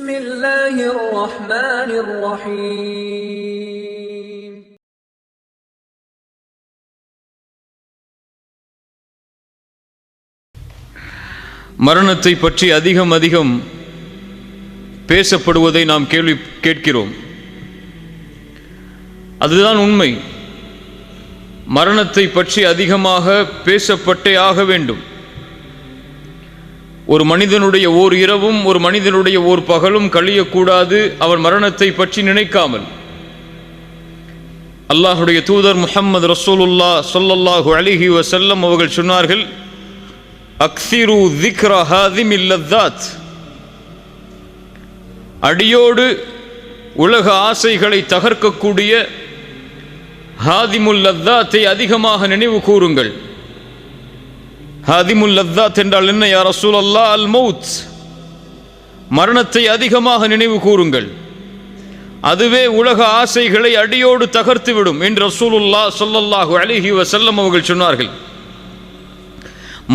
بسم الله الرحمن الرحيم மரணத்தை பற்றி அதிகம் பேசப்படுவதை நாம் கேட்கிறோம். அதுதான் உண்மை. மரணத்தை பற்றி அதிகமாக பேசப்பட்டே ஆக வேண்டும். ஒரு மனிதனுடைய ஓர் இரவும் ஒரு மனிதனுடைய ஓர் பகலும் கழியக்கூடாது அவன் மரணத்தை பற்றி நினைக்காமல். அல்லாஹுடைய தூதர் முஹம்மது ரசூலுல்லாஹ் ஸல்லல்லாஹு அலைஹி வஸல்லம் அவர்கள் சொன்னார்கள், அக்ஸிரு ذிக்ர ஹாதிமில் லذாத், அடியோடு உலக ஆசைகளை தகர்க்கக்கூடிய ஹாதிமுல் லذாத்தை அதிகமாக நினைவு கூறுங்கள். ஹாதிமுல் லذாத் என்றால் என்ன யா ரசூலல்லாஹ்? அல் மௌத், மரணத்தை அதிகமாக நினைவு கூறுங்கள், அதுவே உலக ஆசைகளை அடியோடு தகர்த்துவிடும் என்று ரசூலுல்லாஹ் ஸல்லல்லாஹு அலைஹி வஸல்லம் அவர்கள் சொன்னார்கள்.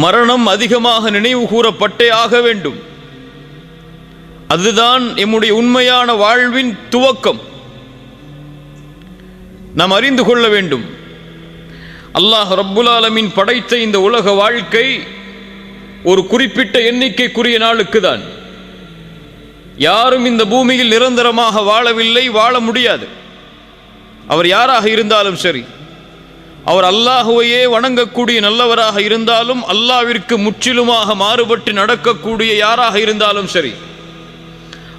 மரணம் அதிகமாக நினைவு கூறப்பட்டே ஆக வேண்டும். அதுதான் எம்முடைய உண்மையான வாழ்வின் துவக்கம். நாம் அறிந்து கொள்ள வேண்டும், அல்லாஹ் ரப்புல் ஆலமீன் படைத்த இந்த உலக வாழ்க்கை ஒரு குறிப்பிட்ட எண்ணிக்கைக்குரிய நாளுக்கு தான். யாரும் இந்த பூமியில் நிரந்தரமாக வாழவில்லை, வாழ முடியாது. அவர் யாராக இருந்தாலும் சரி, அவர் அல்லாஹுவையே வணங்கக்கூடிய நல்லவராக இருந்தாலும், அல்லாஹ்விற்கு முற்றிலுமாக மாறுபட்டு நடக்கக்கூடிய யாராக இருந்தாலும் சரி,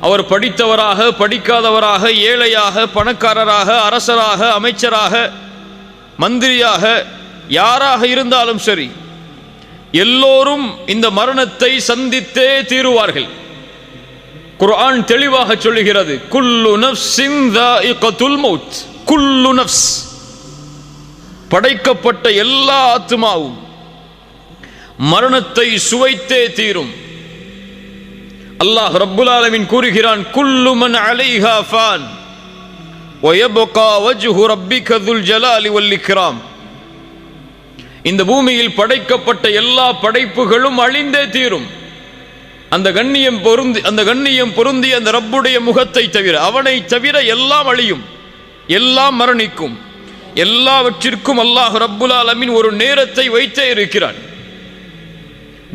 அவர் படித்தவராக படிக்காதவராக, ஏழையாக பணக்காரராக, அரசராக அமைச்சராக மந்திரியாக யாராக இருந்தாலும் சரி, எல்லோரும் இந்த மரணத்தை சந்தித்தே தீருவார்கள். குர்ஆன் தெளிவாக சொல்லுகிறது, குல்லு நஃப்ஸின் ذائقத்துல் மௌத். குல்லு நஃப்ஸ், படைக்கப்பட்ட எல்லா ஆத்மாவும் மரணத்தை சுவைத்தே தீரும். அல்லாஹ் ரப்புல் ஆலமீன் கூறுகிறான், குல்லு மன் அலைஹா ஃபான் வயப்கா வஜ்ஹு ரப்பிக ذுல் ஜலாலி வல் இக்ராம். இந்த பூமியில் படைக்கப்பட்ட எல்லா படைப்புகளும் அழிந்தே தீரும். அந்த கண்ணியம் பொருந்தி அந்த ரப்புடைய முகத்தை தவிர, அவனை தவிர எல்லாம் அழியும், எல்லாம் மரணிக்கும். எல்லாவற்றிற்கும் அல்லாஹ் ரப்புல் ஆலமீன் ஒரு நேரத்தை வைத்தே இருக்கிறான்.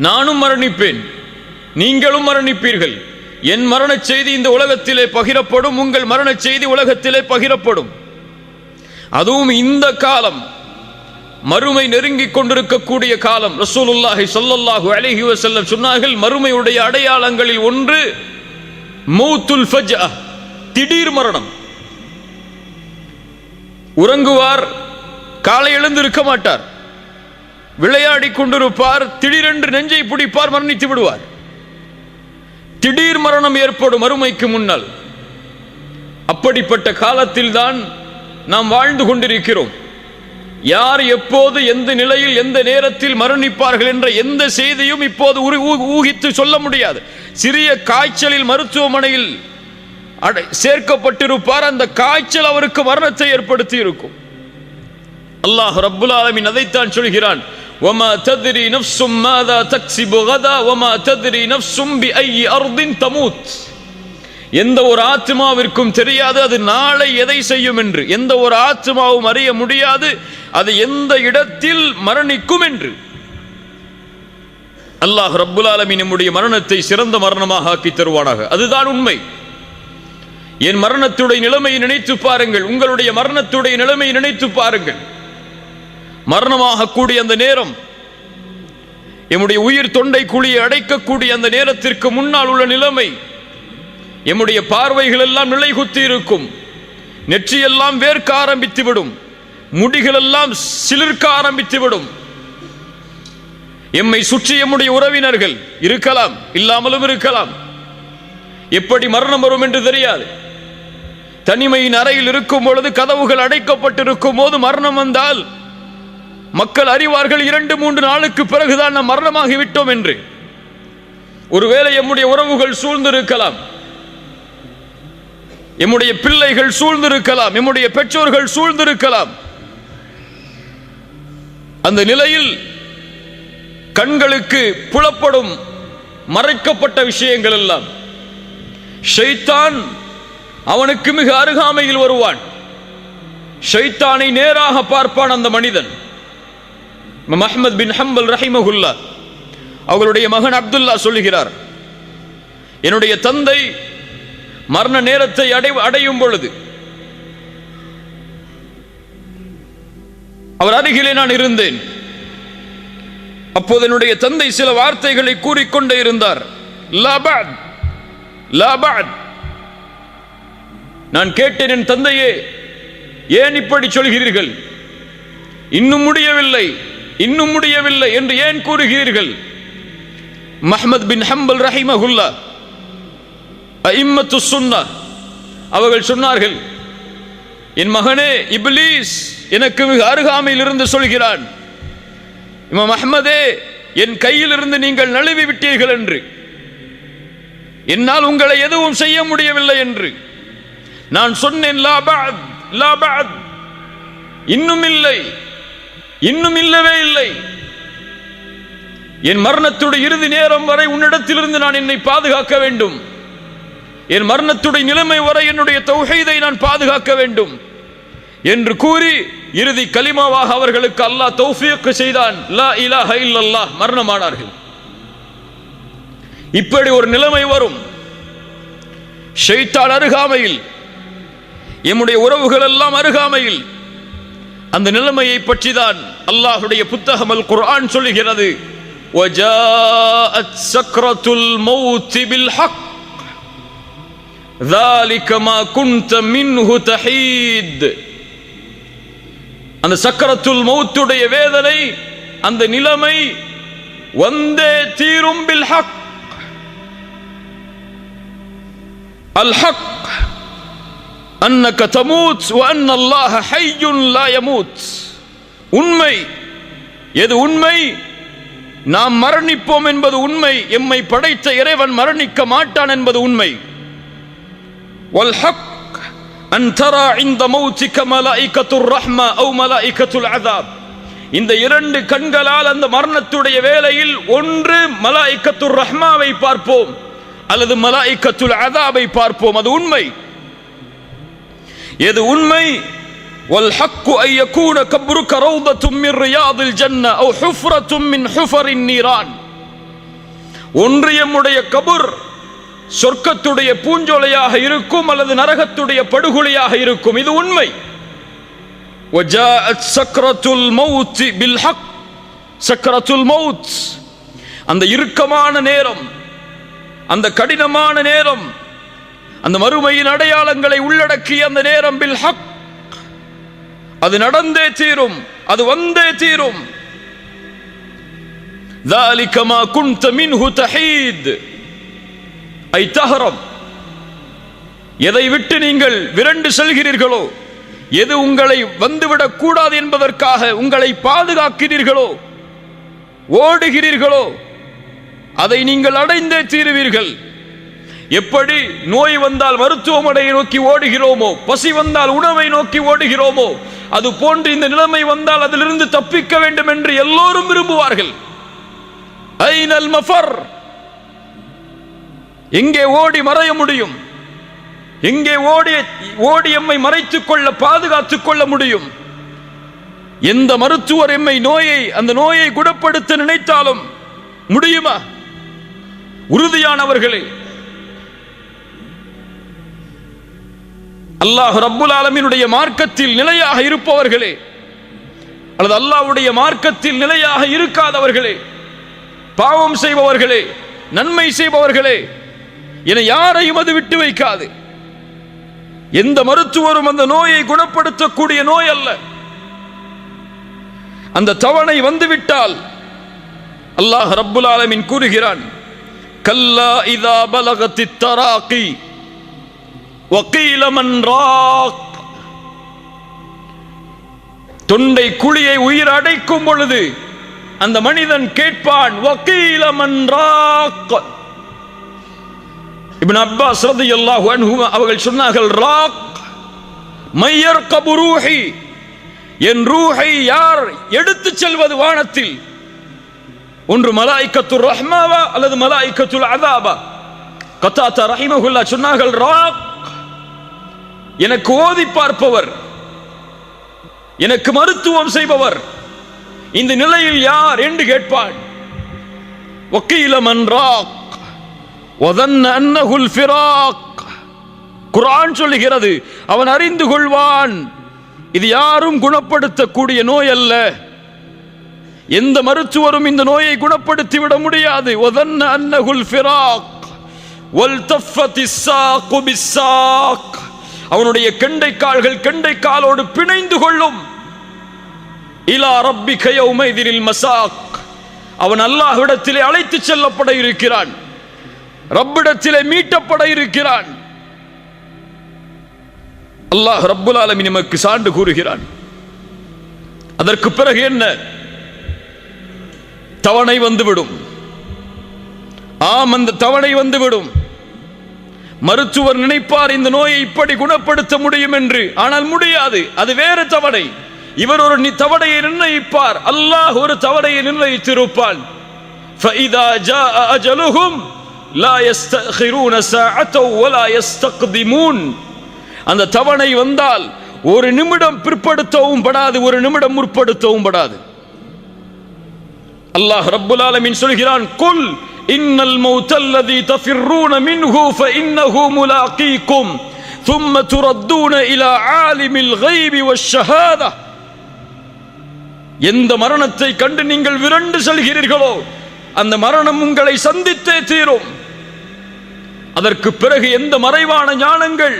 நானும் மரணிப்பேன், நீங்களும் மரணிப்பீர்கள். என் மரண செய்தி இந்த உலகத்திலே பகிரப்படும், உங்கள் மரண செய்தி உலகத்திலே பகிரப்படும். அதுவும் இந்த காலம் மறுமை நெருங்கிக் கொண்டிருக்கக்கூடிய காலம். ரசூலுல்லாஹி ஸல்லல்லாஹு அலைஹி வஸல்லம் சொன்னார்கள், மறுமையுடைய அடையாளங்களில் ஒன்று மௌத்துல் ஃபஜ்அ, திடீர் மரணம். உறங்குவார், காலை எழுந்திருக்க மாட்டார், விளையாடி கொண்டிருப்பார், திடீரென்று நெஞ்சை பிடிப்பார், மரணித்து விடுவார். திடீர் மரணம் ஏற்படும் மறுமைக்கு முன்னால். அப்படிப்பட்ட காலத்தில் தான் நாம் வாழ்ந்து கொண்டிருக்கிறோம். யார் எப்போது எந்த நிலையில் எந்த நேரத்தில் மரணிப்பார்கள் என்ற எந்த செய்தியும் இப்போது ஊகித்து சொல்ல முடியாது. சிறிய காய்ச்சலில் மருத்துவமனையில் சேர்க்கப்பட்டிருப்பார், அந்த காய்ச்சல் அவருக்கு மரணத்தை ஏற்படுத்தி இருக்கும். அல்லாஹ் ரப்புல் ஆலமீன் அதைத்தான் சொல்கிறான், وَمَا تَدْرِي نَفْسٌ مَاذَا تَكْسِبُ غَدًا وَمَا تَدْرِي نَفْسٌ بِأَيِّ أَرْضٍ تَمُوتُ. எந்த ஒரு ஆத்மாவிற்கும் தெரியாது அது நாளை எதை செய்யும் என்று. எந்த ஒரு ஆத்மாவும் அறிய முடியாது அது எந்த இடத்தில் மரணிக்கும் என்று. அல்லாஹ் ரப்புல் ஆலமீன் நம்முடைய மரணத்தை சிறந்த மரணமாக ஆக்கி தருவானாக. அதுதான் உண்மை. என் மரணத்துடைய நிலைமையை நினைத்து பாருங்கள், உங்களுடைய மரணத்துடைய நிலைமையை நினைத்து பாருங்கள். மரணமாக கூடிய அந்த நேரம், எம்முடைய உயிர் தொண்டை குழியை அடைக்கக்கூடிய அந்த நேரத்திற்கு முன்னால் உள்ள நிலைமை, எம்முடைய பார்வைகள் எல்லாம் நிலை குத்தி இருக்கும், நெற்றியெல்லாம் வேர்க்க ஆரம்பித்துவிடும், முடிகள் எல்லாம் சிலிர்க்க ஆரம்பித்துவிடும். எம்மை சுற்றி எம்முடைய உறவினர்கள் இருக்கலாம், இல்லாமலும் இருக்கலாம். எப்படி மரணம் வரும் என்று தெரியாது. தனிமையின் அறையில் இருக்கும் பொழுது, கதவுகள் அடைக்கப்பட்டிருக்கும் போது மரணம் வந்தால் மக்கள் அறிவார்கள் 2-3 நாளுக்கு பிறகுதான் நாம் மரணமாகிவிட்டோம் என்று. ஒருவேளை எம்முடைய உறவுகள் சூழ்ந்திருக்கலாம், எம்முடைய பிள்ளைகள் சூழ்ந்திருக்கலாம், எம்முடைய பெற்றோர்கள் சூழ்ந்திருக்கலாம். அந்த நிலையில் கண்களுக்கு புலப்படும் மறைக்கப்பட்ட விஷயங்கள் எல்லாம் ஷைத்தான் அவனுக்கு மிக அருகாமையில் வருவான். ஷைத்தானை நேராக பார்ப்பான் அந்த மனிதன். அஹ்மத் பின் ஹம்பல் ரஹிமஹுல்லா அவர்களுடைய மகன் அப்துல்லா சொல்லுகிறார், என்னுடைய தந்தை மரண நேரத்தை அடையும் பொழுது அவர் அருகிலே நான் இருந்தேன். அப்போது என்னுடைய தந்தை சில வார்த்தைகளை கூறிக்கொண்டே இருந்தார். நான் கேட்டேன், என் தந்தையே, ஏன் இப்படி சொல்கிறீர்கள்? இன்னும் முடியவில்லை, இன்னும் முடியவில்லை என்று ஏன் கூறுகிறீர்கள்? அஹ்மத் பின் ஹம்பல் ரஹிமஹுல்லா அஇம்மத்து சுன்னah அவர்கள் சொன்னார்கள், என் மகனே, இப்லீஸ் எனக்கு மிக அருகாமையில் இருந்து சொல்கிறான், இமாம் அஹ்மதே, என் கையில் இருந்து நீங்கள் நழுவி விட்டீர்கள் என்று, என்னால் உங்களை எதுவும் செய்ய முடியவில்லை என்று. நான் சொன்னேன், லா பஅத், லா பஅத், இன்னும் இல்லை, இன்னும் இல்லவே இல்லை. என் மரணத்துடைய இறுதி நேரம் வரை உன்னிடத்திலிருந்து நான் என்னை பாதுகாக்க வேண்டும். என் மரணத்துடைய நிலைமை வரை என்னுடைய தௌஹீதை நான் பாதுகாக்க வேண்டும் என்று கூறி இறுதி கலிமாவாக அவர்களுக்கு அல்லாஹ் தௌஃபீக் செய்தான். லா இலாஹ இல்லல்லாஹ், மரணமானார்கள். இப்படி ஒரு நிலைமை வரும். ஷைத்தான் அருகாமையில், எம்முடைய உறவுகள் எல்லாம் அருகாமையில். அந்த நிலைமையை பற்றி தான் அல்லாஹ்வுடைய புத்தகம் அல் குர்ஆன் சொல்லுகிறது, وَجَاءَتْ سَكْرَةُ الْمَوْتِ بِالْحَقِّ ذَلِكَ مَا كُنْتَ مِنْهُ تَحِيدُ. அந்த சக்கரத்துல் மௌத்துடைய வேதனை, அந்த நிலைமை வந்தே தீரும். பில் ஹக், அல் ஹக் அன்னக தமூத் வ அன்ன அல்லாஹ ஹய்யுன் லா யமூத். உண்மை எது? உண்மை நாம் மரணிப்போம் என்பது உண்மை. எம்மை படைத்த இறைவன் மரணிக்க மாட்டான் என்பது உண்மை. வல் ஹக் அன் தரா இன்த மௌத்திக மலாயிகத்துர் ரஹ்மா அவ் மலாயிகத்துல் அஸாப். இந்த இரண்டு கண்களால் அந்த மரணத்துடைய வேளையில் ஒன்று மலாயிகத்துர் ரஹ்மாவை பார்ப்போம் அல்லது மலாயிகத்துல் அஸாபை பார்ப்போம். அது உண்மை. எது உண்மை? வல் ஹக்கு அன் யகூன கப்ருக ரௌதத்தும் மின் ரியாதில் ஜன்னah அவ் ஹுஃப்ரத்தும் மின் ஹுஃபரின் நீரான். ஒன்று எம்முடைய கபர் சொர்க்கத்துடைய பூஞ்சோலையாக இருக்கும் அல்லது நரகத்துடைய படுகொலையாக இருக்கும். இது உண்மை. வஜாஅத் சக்ரத்துல் மௌத் பில் ஹக். சக்ரத்துல் மௌத், அந்த இறுக்கமான நேரம், அந்த கடினமான நேரம், அந்த மறுமையின் அடையாளங்களை உள்ளடக்கிய அந்த நேரம், பில் ஹக், அது நடந்தே தீரும், அது வந்தே தீரும். ذَلِكَ مَا كُنْتَ مِنْهُ تَحِيدُ ஐ தஹரம். எதை விட்டு நீங்கள் விரண்டு செல்கிறீர்களோ, எது உங்களை வந்துவிடக் கூடாது என்பதற்காக உங்களை பாதுகாக்கிறீர்களோ, ஓடுகிறீர்களோ, அதை நீங்கள் அடைந்தே தீருவீர்கள். எப்படி நோய் வந்தால் மருத்துவமனையை நோக்கி ஓடுகிறோமோ, பசி வந்தால் உணவை நோக்கி ஓடுகிறோமோ, அது போன்று இந்த நிலைமை வந்தால் அதிலிருந்து தப்பிக்க வேண்டும் என்று எல்லோரும் விரும்புவார்கள். ஐனல் மஃபர், எங்கே ஓடி மறைய முடியும்? எங்கே ஓடி எம்மை மறைத்துக் கொள்ள, பாதுகாத்துக் கொள்ள முடியும்? எந்த மருத்துவர் எம்மை அந்த நோயை குணப்படுத்த நினைத்தாலும் முடியுமா? உறுதியானவர்களே, அல்லாஹ் ரப்புல் ஆலமீனுடைய மார்க்கத்தில் நிலையாக இருப்பவர்களே, அல்லது அல்லாஹ்வுடைய மார்க்கத்தில் நிலையாக இருக்காதவர்களே, பாவம் செய்பவர்களே, நன்மை செய்பவர்களே என யாரையும் அது விட்டு வைக்காது. எந்த மருத்துவரும் அந்த நோயை குணப்படுத்தக்கூடிய நோய் அல்ல. அந்த தவணை வந்துவிட்டால் அல்லாஹ் ரப்புல் ஆலமீன் கூறுகிறான், கல்லா இதா பலகத்தித் தராகி வகீல மன் ராக். தொண்டை குழியை உயிர் அடைக்கும் பொழுது அந்த மனிதன் கேட்பான், வகீல மன் ராக். இப்னு அப்பாஸ் ரலியல்லாஹு அன்ஹு அவர்கள் சொன்னார்கள், ராக் மையர்கபு ரூஹி, என் ரூஹை யார் எடுத்துச் செல்வது வானத்தில்? ஒன்று மலாயிகத்துர் ரஹ்மாவா அல்லது மலாயிகத்துல் அஸாபா? கத்தாதா ரஹிமஹுல்லாஹ் சொன்னார்கள், ராக் எனக்கு ஓதி பார்ப்பவர், எனக்கு மருத்துவம் செய்பவர், இந்த நிலையில் யார் என்று கேட்பான். வக்கீல மன் ராக் வதன்ன அன்னஹுல் ஃபிராக். குர்ஆன் சொல்லுகிறது, அவன் அறிந்து கொள்வான் இது யாரும் குணப்படுத்தக்கூடிய நோய் அல்ல, எந்த மருத்துவரும் இந்த நோயை குணப்படுத்தி விட முடியாது. வதன்ன அன்னஹுல் ஃபிராக் வல்தஃபத்திஸ் ஸாக்கு பிஸ்ஸாக். அவனுடைய கெண்டைக்கால்கள் கெண்டைக்காலோடு பிணைந்து கொள்ளும். இலா ரப்பிக யௌமைதினில் மஸாக். அவன் அல்லாஹ்விடத்திலே அழைத்து செல்லப்பட இருக்கிறான், ரப்பிடத்திலே மீட்டப்பட இருக்கிறான். அல்லாஹ் ரப்புல் ஆலமீன் நமக்கு சான்று கூறுகிறான். அதற்கு பிறகு என்ன? தவணை வந்துவிடும். ஆம், அந்த தவணை வந்துவிடும். மருத்துவர் நினைப்பார் இந்த நோயை இப்படி குணப்படுத்த முடியும் என்று, ஆனால் முடியாது. அது வேறு தவணை. இவர் ஒரு தவணையை நிர்ணயிப்பார், அல்லாஹ் ஒரு தவணையை நிர்ணயித்திருப்பான். فَإِذَا جَاءَ أَجَلُهُمْ لَا يَسْتَأْخِرُونَ سَاعَةً وَلَا يَسْتَقْدِمُونَ. அந்த தவணை வந்தால் ஒரு நிமிடம் பிற்படுத்தவும் படாது, ஒரு நிமிடம் முற்படுத்தவும் படாது. அல்லாஹ் ரப்புல் ஆலமீன் சொல்கிறான், குல் இன்னல் மௌத்தல்லதி தஃபிர்ரூன மின்ஹு ஃபஇன்னஹு முலாகீக்கும் ثم تردون إلى عالم الغيب والشهادة. எந்த மரணத்தை கண்டு நீங்கள் விரண்டு செல்கிறீர்களோ அந்த மரணம் உங்களை சந்தித்தே தீரும். அதற்கு பிறகு எந்த மறைவான ஞானங்கள்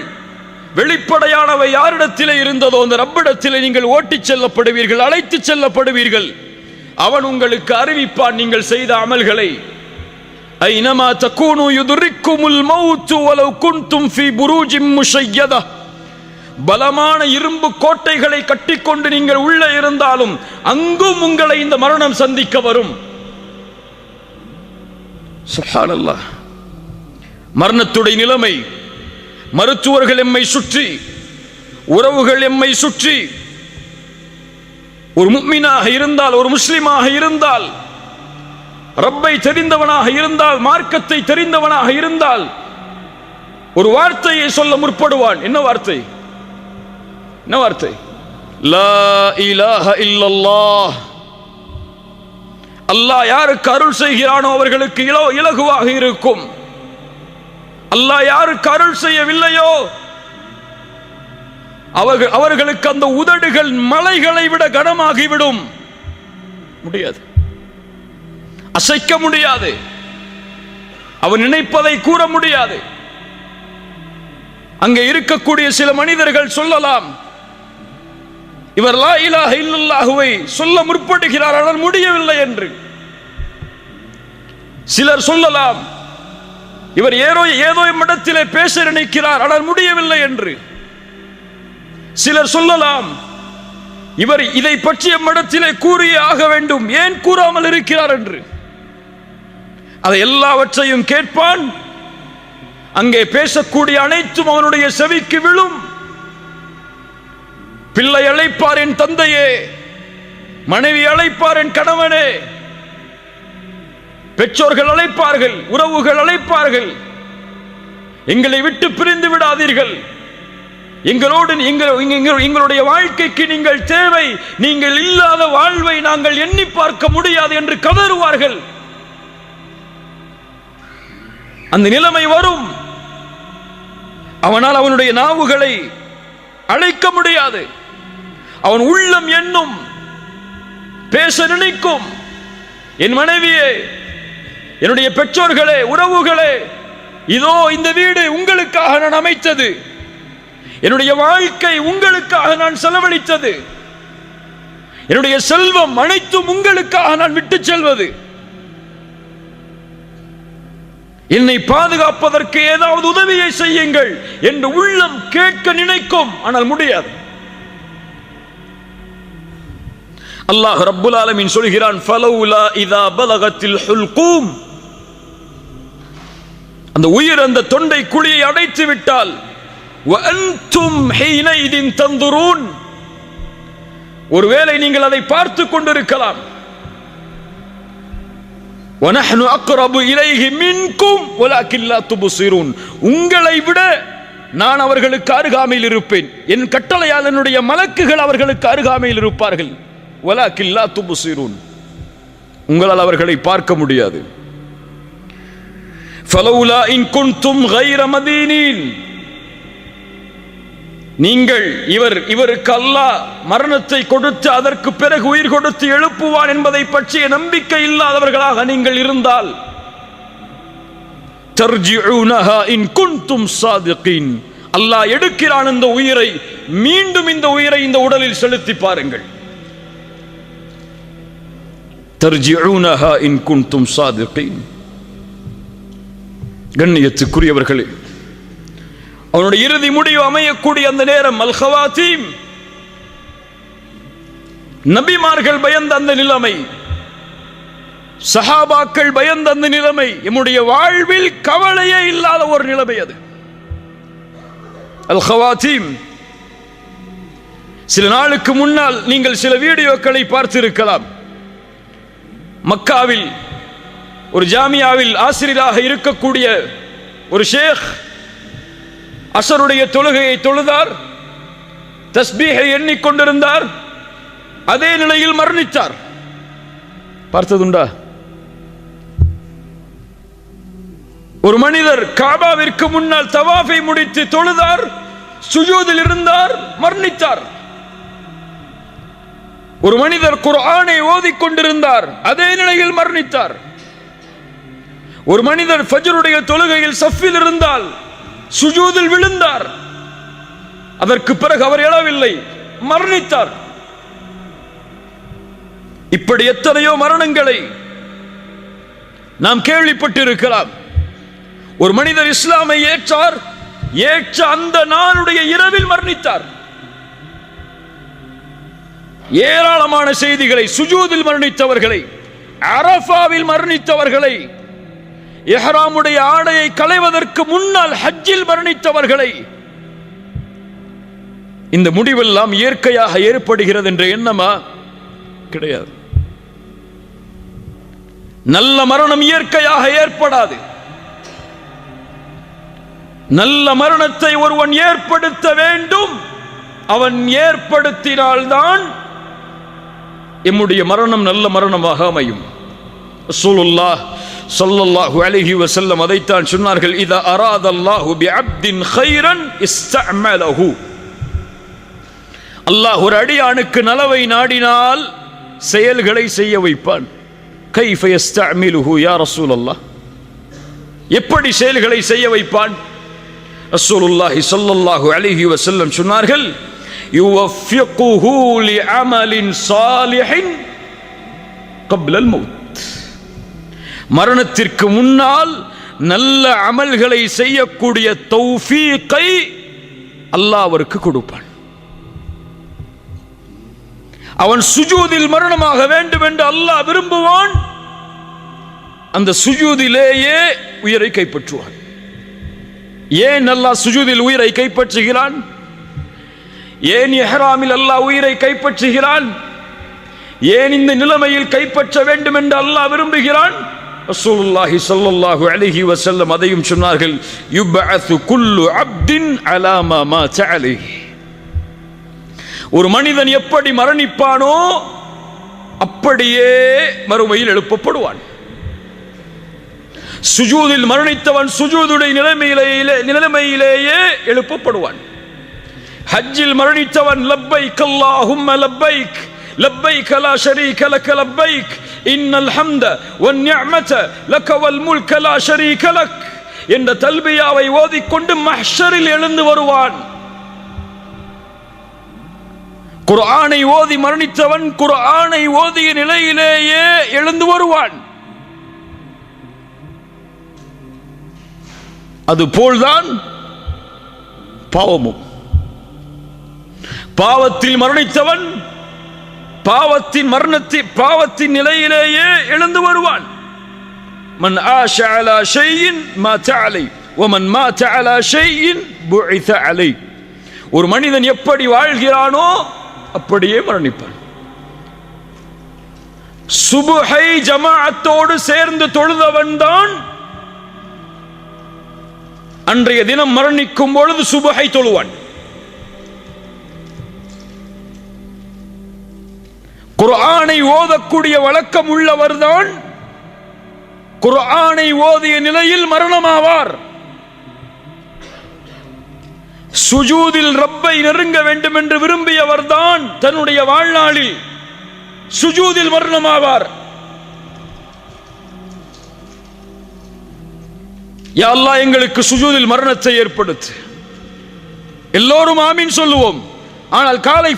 வெளிப்படையானவை யாரிடத்திலே இருந்ததோ அந்த ரப்பிடத்திலே நீங்கள் ஓட்டிச் செல்லப்படுவீர்கள், அழைத்து செல்லப்படுவீர்கள். அவன் உங்களுக்கு அறிவிப்பான் நீங்கள் செய்த அமல்களை. ஐனமா தகூனு யுத்ரிக்குமுல் மௌத் வலவ் குன்தும் ஃபீ புரூஜின் முஷய்யதா. பலமான இரும்பு கோட்டைகளை கட்டிக்கொண்டு நீங்கள் உள்ளே இருந்தாலும் அங்கும் உங்களை இந்த மரணம் சந்திக்க வரும். சுப்ஹானல்லாஹ். மரணத்துடைய நிலைமை, மருத்துவர்கள் எம்மை சுற்றி, உறவுகள் எம்மை சுற்றி. ஒரு முஃமினாக இருந்தால், ஒரு முஸ்லிமாக இருந்தால், ரப்பை தெரிந்தவனாக இருந்தால், மார்க்கத்தை தெரிந்தவனாக இருந்தால் ஒரு வார்த்தையை சொல்ல முற்படுவான். என்ன வார்த்தை? என்ன வார்த்தை? லா இலாஹ இல்லல்லாஹ். அல்லாஹ் யாருக்கு அருள் செய்கிறானோ அவர்களுக்கு இலகுவாக இருக்கும். அல்லாஹ் யாருக்கு அருள் செய்யவில்லையோ அவர்களுக்கு அந்த உதடுகள் மலைகளை விட கனமாகிவிடும். முடியாது, அசைக்க முடியாது, அவன் நினைப்பதை கூற முடியாது. அங்கே இருக்கக்கூடிய சில மனிதர்கள் சொல்லலாம், இவர் லா இலாஹ இல்லல்லாஹுவை சொல்ல முற்படுகிறார், ஆனால் முடியவில்லை என்று. சிலர் சொல்லலாம், இவர் ஏதோ இடத்திலே பேச நினைக்கிறார், ஆனால் முடியவில்லை என்று. சிலர் சொல்லலாம், இவர் இதை பற்றிய இடத்திலே கூறியே ஆக வேண்டும், ஏன் கூறாமல் இருக்கிறார் என்று. அதை எல்லாவற்றையும் கேட்பான். அங்கே பேசக்கூடிய அனைத்தும் அவனுடைய செவிக்கு விழும். பிள்ளை அழைப்பார், என் தந்தையே. மனைவி அழைப்பார், என் கணவனே. பெற்றோர்கள் அழைப்பார்கள், உறவுகள் அழைப்பார்கள், எங்களை விட்டு பிரிந்து விடாதீர்கள், எங்களோடு எங்களுடைய வாழ்க்கைக்கு நீங்கள் தேவை, நீங்கள் இல்லாத வாழ்வை நாங்கள் எண்ணி பார்க்க முடியாது என்று கதறுவார்கள். அந்த நிலைமை வரும். அவனால் அவனுடைய நாவுகளை அழைக்க முடியாது. அவன் உள்ளம் எண்ணும், பேச நினைக்கும், என் மனைவியே, என்னுடைய பெற்றோர்களே, உறவுகளே, இதோ இந்த வீடு உங்களுக்காக நான் அமைத்தது, என்னுடைய வாழ்க்கை உங்களுக்காக நான் செலவழித்தது, என்னுடைய செல்வம் அனைத்தும் உங்களுக்காக நான் விட்டு செல்வது, என்னை பாதுகாப்பதற்கு ஏதாவது உதவியை செய்யுங்கள் என்று உள்ளம் கேட்க நினைக்கும், ஆனால் முடியாது. அல்லாஹ் ரப்புல் ஆலமீன் சொல்கிறான், ஃபலௌலா இதா பலகத்தில் ஹுல்கூம். அந்த உயிர் அந்த தொண்டை குழியை அடைத்து விட்டால், வஅன்தும் ஹீனைதின் தந்துரூன். ஒருவேளை நீங்கள் அதை பார்த்து கொண்டிருக்கலாம். وَنَحْنُ أَقْرَبُ إِلَيْهِ مِنْكُمْ وَلَكِنْ لَا تُبْصِرُونَ உங்களை விட நான் அவர்களுக்கு அருகாமையில் இருப்பேன். என் கட்டளையாளனுடைய மலக்குகள் அவர்களுக்கு அருகாமையில் இருப்பார்கள். وَلَكِنْ لَا تُبْصِرُونَ உங்களால் அவர்களை பார்க்க முடியாது. فَلَوْلَا إِن كُنتُمْ غَيْرَ مَدِينِينَ நீங்கள் இவருக்கு அல்லாஹ் மரணத்தை கொடுத்து அதற்கு பிறகு உயிர் கொடுத்து எழுப்புவான் என்பதை பற்றிய நம்பிக்கை இல்லாதவர்களாக நீங்கள் இருந்தால் தர்ஜிஊனஹா இன் குன்தும் சாதிகீன் அல்லாஹ் எடுக்கிறான் இந்த உயிரை, மீண்டும் இந்த உயிரை இந்த உடலில் செலுத்தி பாருங்கள். தர்ஜிஊனஹா இன் குன்தும் சாதிகீன். கண்ணியத்துக்குரியவர்களே, அவனுடைய இறுதி முடிவு அமையக்கூடிய அந்த நேரம் அல் ஹவாத்தீம், நபிமார்கள் பயந்த அந்த நிலைமை, சஹாபாக்கள் பயந்த அந்த நிலைமை, நம்முடைய வாழ்வில் கவலையே இல்லாத ஒரு நிலைமை அது அல் ஹவாத்தீம். சில நாளுக்கு முன்னால் நீங்கள் சில வீடியோக்களை பார்த்திருக்கலாம். மக்காவில் ஒரு ஜாமியாவில் ஆசிரியராக இருக்கக்கூடிய ஒரு ஷேக் அசருடைய தொழுகையை தொழுதார், தஸ்பீஹை எண்ணிக்கொண்டிருந்தார், அதே நிலையில் மரணித்தார். பார்த்ததுண்டா? ஒரு மனிதர் காபாவிற்கு முன்னால் தவாஃபை முடித்து தொழுதார், சுஜூதில் இருந்தார், மரணித்தார். ஒரு மனிதர் குர்ஆனை ஓதிக்கொண்டிருந்தார், அதே நிலையில் மரணித்தார். ஒரு மனிதர் ஃபஜ்ருடைய தொழுகையில் சஃபில் இருந்தால் சுஜூதில் விழுந்தார், அதற்கு பிறகு அவர் எழவில்லை, மரணித்தார். இப்படி எத்தனையோ மரணங்களை நாம் கேள்விப்பட்டிருக்கலாம். ஒரு மனிதர் இஸ்லாமை ஏற்றார், ஏற்ற அந்த நாளுடைய இரவில் மரணித்தார். ஏராளமான செய்திகளை, சுஜூதில் மரணித்தவர்களை, அரஃபாவில் மரணித்தவர்களை, இஹ்ராமுடைய ஆடையை களைவதற்கு முன்னால் ஹஜ்ஜில் மரணித்தவர்களை, இந்த முடிவெல்லாம் இயற்கையாக ஏற்படுகிறது என்ற எண்ணமா? கிடையாது. நல்ல மரணம் இயற்கையாக ஏற்படாது. நல்ல மரணத்தை ஒருவன் ஏற்படுத்த வேண்டும். அவன் ஏற்படுத்தினால்தான் எம்முடைய மரணம் நல்ல மரணமாக அமையும். ரசூலுல்லாஹ் ஸல்லல்லாஹு அலைஹி வஸல்லம் அதைத்தான் சொன்னார்கள், இதா அராதல்லாஹு பிஅப்தின் கைரன் இஸ்தஅமலஹு. அல்லாஹ் ஒரு அடியானுக்கு நலவை நாடினால் செயல்களை செய்ய வைப்பான். கைஃப யஸ்தஅமிலுஹு யா ரசூலல்லாஹ், எப்படி செயல்களை செய்ய வைப்பான்? ரசூலுல்லாஹி ஸல்லல்லாஹு அலைஹி வஸல்லம் சொன்னார்கள், யுவஃபிகுஹு லிஅமலின் சாலிஹின் قبل الموت. மரணத்திற்கு முன்னால் நல்ல அமல்களை செய்யக்கூடிய தௌஃபீகை அல்லாஹ் அவருக்கு கொடுப்பான். அவன் சுஜூதில் மரணமாக வேண்டும் என்று அல்லாஹ் விரும்புவான். அந்த சுஜூதிலேயே உயிரை கைப்பற்றுவான். ஏன் அல்லாஹ் சுஜூதில் உயிரை கைப்பற்றுகிறான்? ஏன் இஹ்ராமில் அல்லாஹ் உயிரை கைப்பற்றுகிறான்? ஏன் இந்த நிலைமையில் கைப்பற்ற வேண்டும் என்று அல்லாஹ் விரும்புகிறான்? ரசூலுல்லாஹி ஸல்லல்லாஹு அலைஹி வஸல்லம் அதையும் சொன்னார்கள், யுபஅது குல்லு அப்தின் அலா மா மாத அலைஹி. ஒரு மனிதன் எப்படி மரணிப்பானோ அப்படியே மறுமையில் எழுப்பப்படுவான். சுஜூதில் மரணித்தவன் சுஜூதுடைய நிலைமையிலேயே எழுப்பப்படுவான். ஹஜ்ஜில் மரணித்தவன் லப்பைக் அல்லாஹும்ம லப்பைக் லப்பைக் லா ஷரீக லக லப்பைக் இன்னல் ஹம்த வன் நிஅமத லக வல் முல்க லா ஷரீக லக் என்ற தல்பியாவை ஓதிக்கொண்டு மஹ்ஷரில் எழுந்து வருவான். குர்ஆனை ஓதி மரணித்தவன் குர்ஆனை ஓதிய நிலையிலேயே எழுந்து வருவான். அதுபோல்தான் பாவமும். பாவத்தில் மரணித்தவன் பாவத்தின் நிலையிலேயே எழுந்து வருவான். மன் ஆஷ அலா ஷைஇன் மாத அலை வமன் மாத அலா ஷைஇன் புஇஸ அலை. ஒரு மனிதன் எப்படி வாழ்கிறானோ அப்படியே மரணிப்பான். சுபுஹை ஜமாஅத்தோடு சேர்ந்து தொழுதவன் தான் அன்றைய தினம் மரணிக்கும் பொழுது சுபுஹை தொழுவான். குர்ஆனை ஓதக்கூடிய வழக்கம் உள்ளவர்தான் குர்ஆனை ஓதிய நிலையில் மரணமாவார். சுஜூதில் ரப்பை நெருங்க வேண்டும் என்று விரும்பியவர்தான் தன்னுடைய வாழ்நாளில் சுஜூதில் மரணமாவார். யா அல்லாஹ் எங்களுக்கு சுஜூதில் மரணத்தை ஏற்படுத்து. எல்லோரும் ஆமீன் சொல்லுவோம். ஆனால் காலை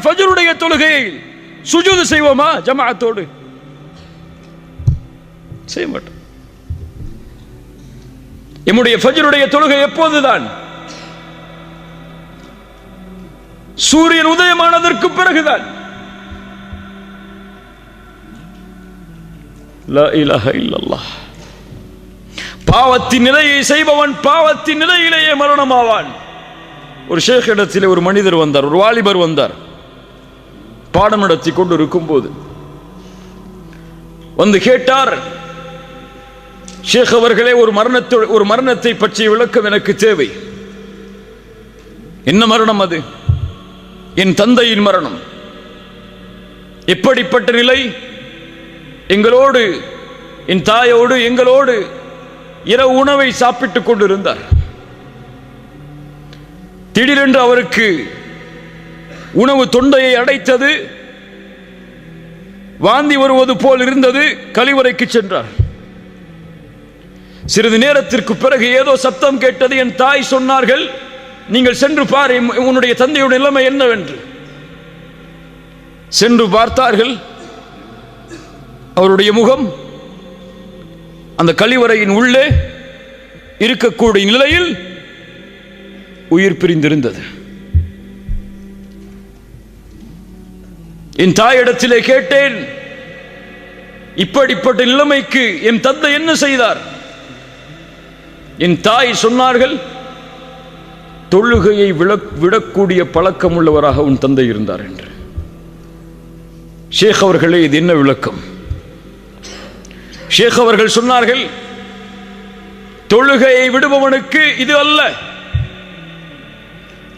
ஃபஜ்ருடைய தொழுகையை சுஜூது செய்வோமா ஜமாஅத்தோடு? செய்ய மாட்டோம். நம்முடைய ஃபஜ்ருடைய தொழுகை எப்போதுதான்? சூரியன் உதயமானதற்கு பிறகுதான். லா இலாஹ இல்லல்லாஹ். பாவத்தின் நிலையை செய்பவன் பாவத்தின் நிலையிலேயே மரணமாவான். ஒரு ஷேக் இடத்திலே ஒரு மனிதர் வந்தார், ஒரு வாலிபர் வந்தார். பாடம் நடத்தி கொண்டு இருக்கும் போது வந்து கேட்டார், ஷேக் அவர்களே, ஒரு மரணத்தை பற்றிய விளக்கம் எனக்கு தேவை. என்ன மரணம் அது? என் தந்தையின் மரணம். எப்படிப்பட்ட நிலை? எங்களோடு, என் தாயோடு எங்களோடு இரவு உணவை சாப்பிட்டுக் கொண்டிருந்தார். திடீரென்று அவருக்கு உணவு தொண்டையை அடைத்தது, வாந்தி வருவது போல் இருந்தது. கழிவறைக்கு சென்றார். சிறிது நேரத்திற்கு பிறகு ஏதோ சத்தம் கேட்டது. என் தாய் சொன்னார்கள், நீங்கள் சென்று பார் உன்னுடைய தந்தையுடைய நிலைமை என்னவென்று. சென்று பார்த்தார்கள். அவருடைய முகம் அந்த கழிவறையின் உள்ளே இருக்கக்கூடிய நிலையில் உயிர் பிரிந்திருந்தது. என் தாயிடத்திலே கேட்டேன், இப்படிப்பட்ட நிலைமைக்கு என் தந்தை என்ன செய்தார்? என் தாய் சொன்னார்கள், தொழுகையை விடக்கூடிய பழக்கம் உள்ளவராக உன் தந்தை இருந்தார் என்று. ஷேக் அவர்களே, இது என்ன விளக்கம்? ஷேக் அவர்கள் சொன்னார்கள், தொழுகையை விடுபவனுக்கு இது அல்ல.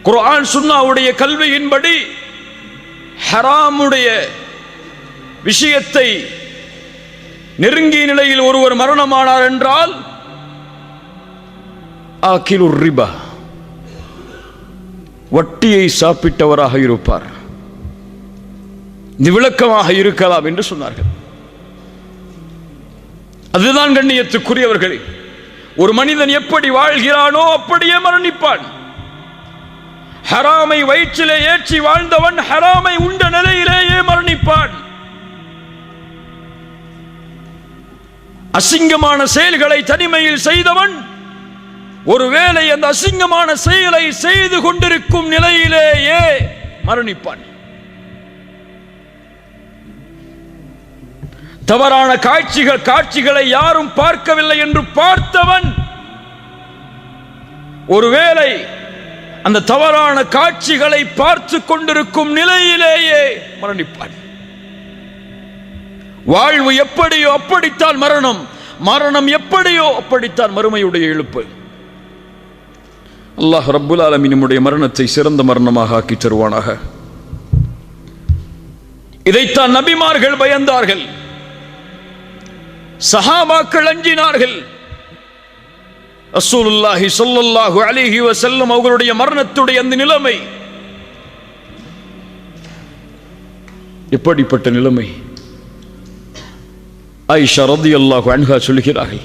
குர்ஆன் சுன்னாவுடைய கல்வியின்படி ஹராமுடைய விஷயத்தை நெருங்கிய நிலையில் ஒருவர் மரணமானார் என்றால் ஆகிலுர் ரிபா, வட்டியை சாப்பிட்டவராக இருப்பார். இது விளக்கமாக இருக்கலாம் என்று சொன்னார்கள். அதுதான் கண்ணியத்துக்குரியவர்களே, ஒரு மனிதன் எப்படி வாழ்கிறானோ அப்படியே மரணிப்பான். ஹராமை வயிற்றிலே ஏற்றி வாழ்ந்தவன் ஹராமை உண்ட நிலையிலேயே மரணிப்பான். அசிங்கமான செயல்களை தனிமையில் செய்தவன் ஒருவேளை அந்த அசிங்கமான செயலை செய்து கொண்டிருக்கும் நிலையிலேயே மரணிப்பான். தவறான காட்சிகளை யாரும் பார்க்கவில்லை என்று பார்த்தவன் ஒருவேளை அந்த தவறான காட்சிகளை பார்த்து கொண்டிருக்கும் நிலையிலேயே மரணிப்பான். வாழ்வு எப்படியோ அப்படித்தான் மரணம், மரணம் எப்படியோ அப்படித்தான் மறுமையுடைய எழுப்பு. அல்லாஹ் ரப்புல் ஆலமீன் நம்முடைய மரணத்தை சிறந்த மரணமாக ஆக்கி தருவானாக. இதைத்தான் நபிமார்கள் பயந்தார்கள், சஹாபாக்கள் அஞ்சினார்கள். ரசூலுல்லாஹி ஸல்லல்லாஹு அலைஹி வஸல்லம் அவர்களுடைய மரணத்துடைய அந்த நிலைமை எப்படிப்பட்ட நிலைமை? ஆயிஷா ரலியல்லாஹு அன்ஹா சொல்கிறார்கள்,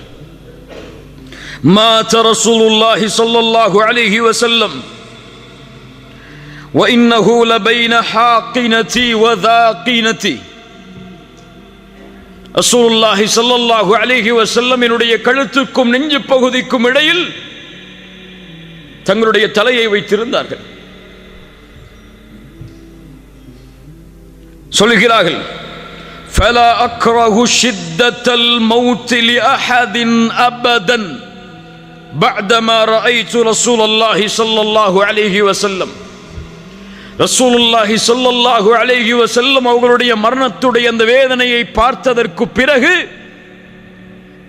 மாத ரசூலுல்லாஹி ஸல்லல்லாஹு அலைஹி வஸல்லம் வ இன்னஹு லபைன ஹாகினதி வ தாகினதி. ரசூலுல்லாஹி ஸல்லல்லாஹு அலைஹி வஸல்லம் என்னுடைய கழுத்துக்கும் நெஞ்சு பகுதிக்கும் இடையில் தங்களுடைய தலையை வைத்திருந்தார்கள். சொல்கிறார்கள், ஃபலா அக்ரஹு ஷித்தத்தல் மௌத் லிஅஹதின் அபதன் பஅதமா ரஅய்து ரசூலுல்லாஹி ஸல்லல்லாஹு அலைஹி வஸல்லம். ரசூலுல்லாஹி ஸல்லல்லாஹு அலைஹி வஸல்லம் அவர்களுடைய மரணத்துடைய அந்த வேதனையை பார்த்ததற்கு பிறகு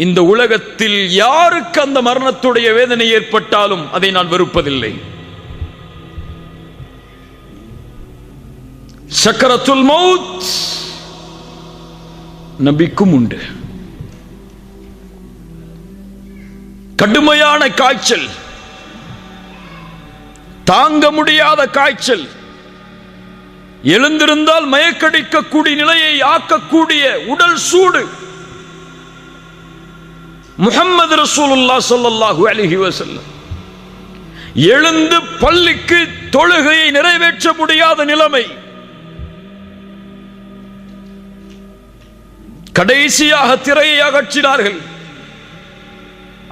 இந்த உலகத்தில் யாருக்கு அந்த மரணத்துடைய வேதனை ஏற்பட்டாலும் அதை நான் வெறுப்பதில்லை. சக்கரத்துல் மௌத் நபிக்கும் உண்டு. கடுமையான காய்ச்சல், தாங்க முடியாத காய்ச்சல், எழுந்திருந்தால் மயக்கடிக்கக்கூடிய நிலையை ஆக்கக்கூடிய உடல் சூடு. முஹம்மது ரசூலுல்லாஹ் ஸல்லல்லாஹு அலைஹி வஸல்லம் எழுந்து பள்ளிக்கு தொழுகையை நிறைவேற்ற முடியாத நிலைமை. கடைசியாக திரையை அகற்றினார்கள்.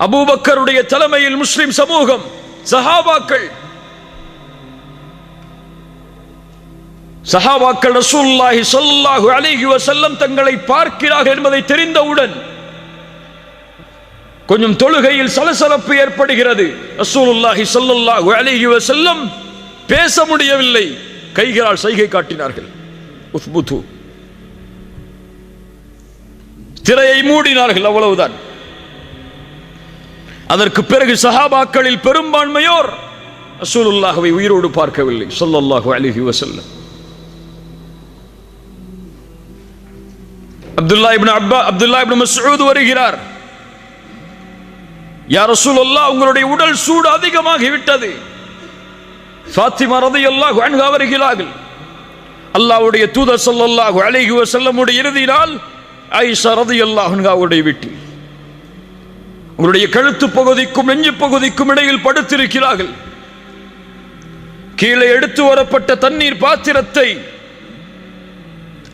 அபூபக்கருடைய தலைமையில் முஸ்லிம் சமூகம், சஹாபாக்கள் ரசூலுல்லாஹி ஸல்லல்லாஹு அலைஹி வஸல்லம் தங்களை பார்க்கிறார்கள் என்பதை தெரிந்தவுடன் கொஞ்சம் தொழுகையில் சலசலப்பு ஏற்படுகிறது. ரசூலுல்லாஹி ஸல்லல்லாஹு அலைஹி வஸல்லம் பேச முடியவில்லை, கைகளால் சைகை காட்டினார்கள். உஸ்புது, திரையை மூடினார்கள், அவ்வளவுதான். அதற்கு பிறகு சஹாபாக்களில் பெரும்பான்மையோர் ரசூலுல்லாஹ்வை உயிரோடு பார்க்கவில்லை ஸல்லல்லாஹு அலைஹி வஸல்லம். அப்துல்லா இப்னு மஸ்ஊத் வருகிறார். யா ரசூலல்லாஹ், உங்களுடைய உடல் சூடு அதிகமாகிவிட்டது. ஃபாத்திமா ரலியல்லாஹு அன்ஹா வருகிறார்கள். அல்லாஹ்வுடைய தூதர் ஸல்லல்லாஹு அலைஹி வஸல்லமுடைய இறுதி நாள் ஆயிஷா ரலியல்லாஹு அன்ஹாவுடைய வீட்டில் உங்களுடைய கழுத்து பகுதிக்கும் நெஞ்சு பகுதிக்கும் இடையில் படுத்திருக்கிறார்கள். கீழே எடுத்து வரப்பட்ட தண்ணீர் பாத்திரத்தை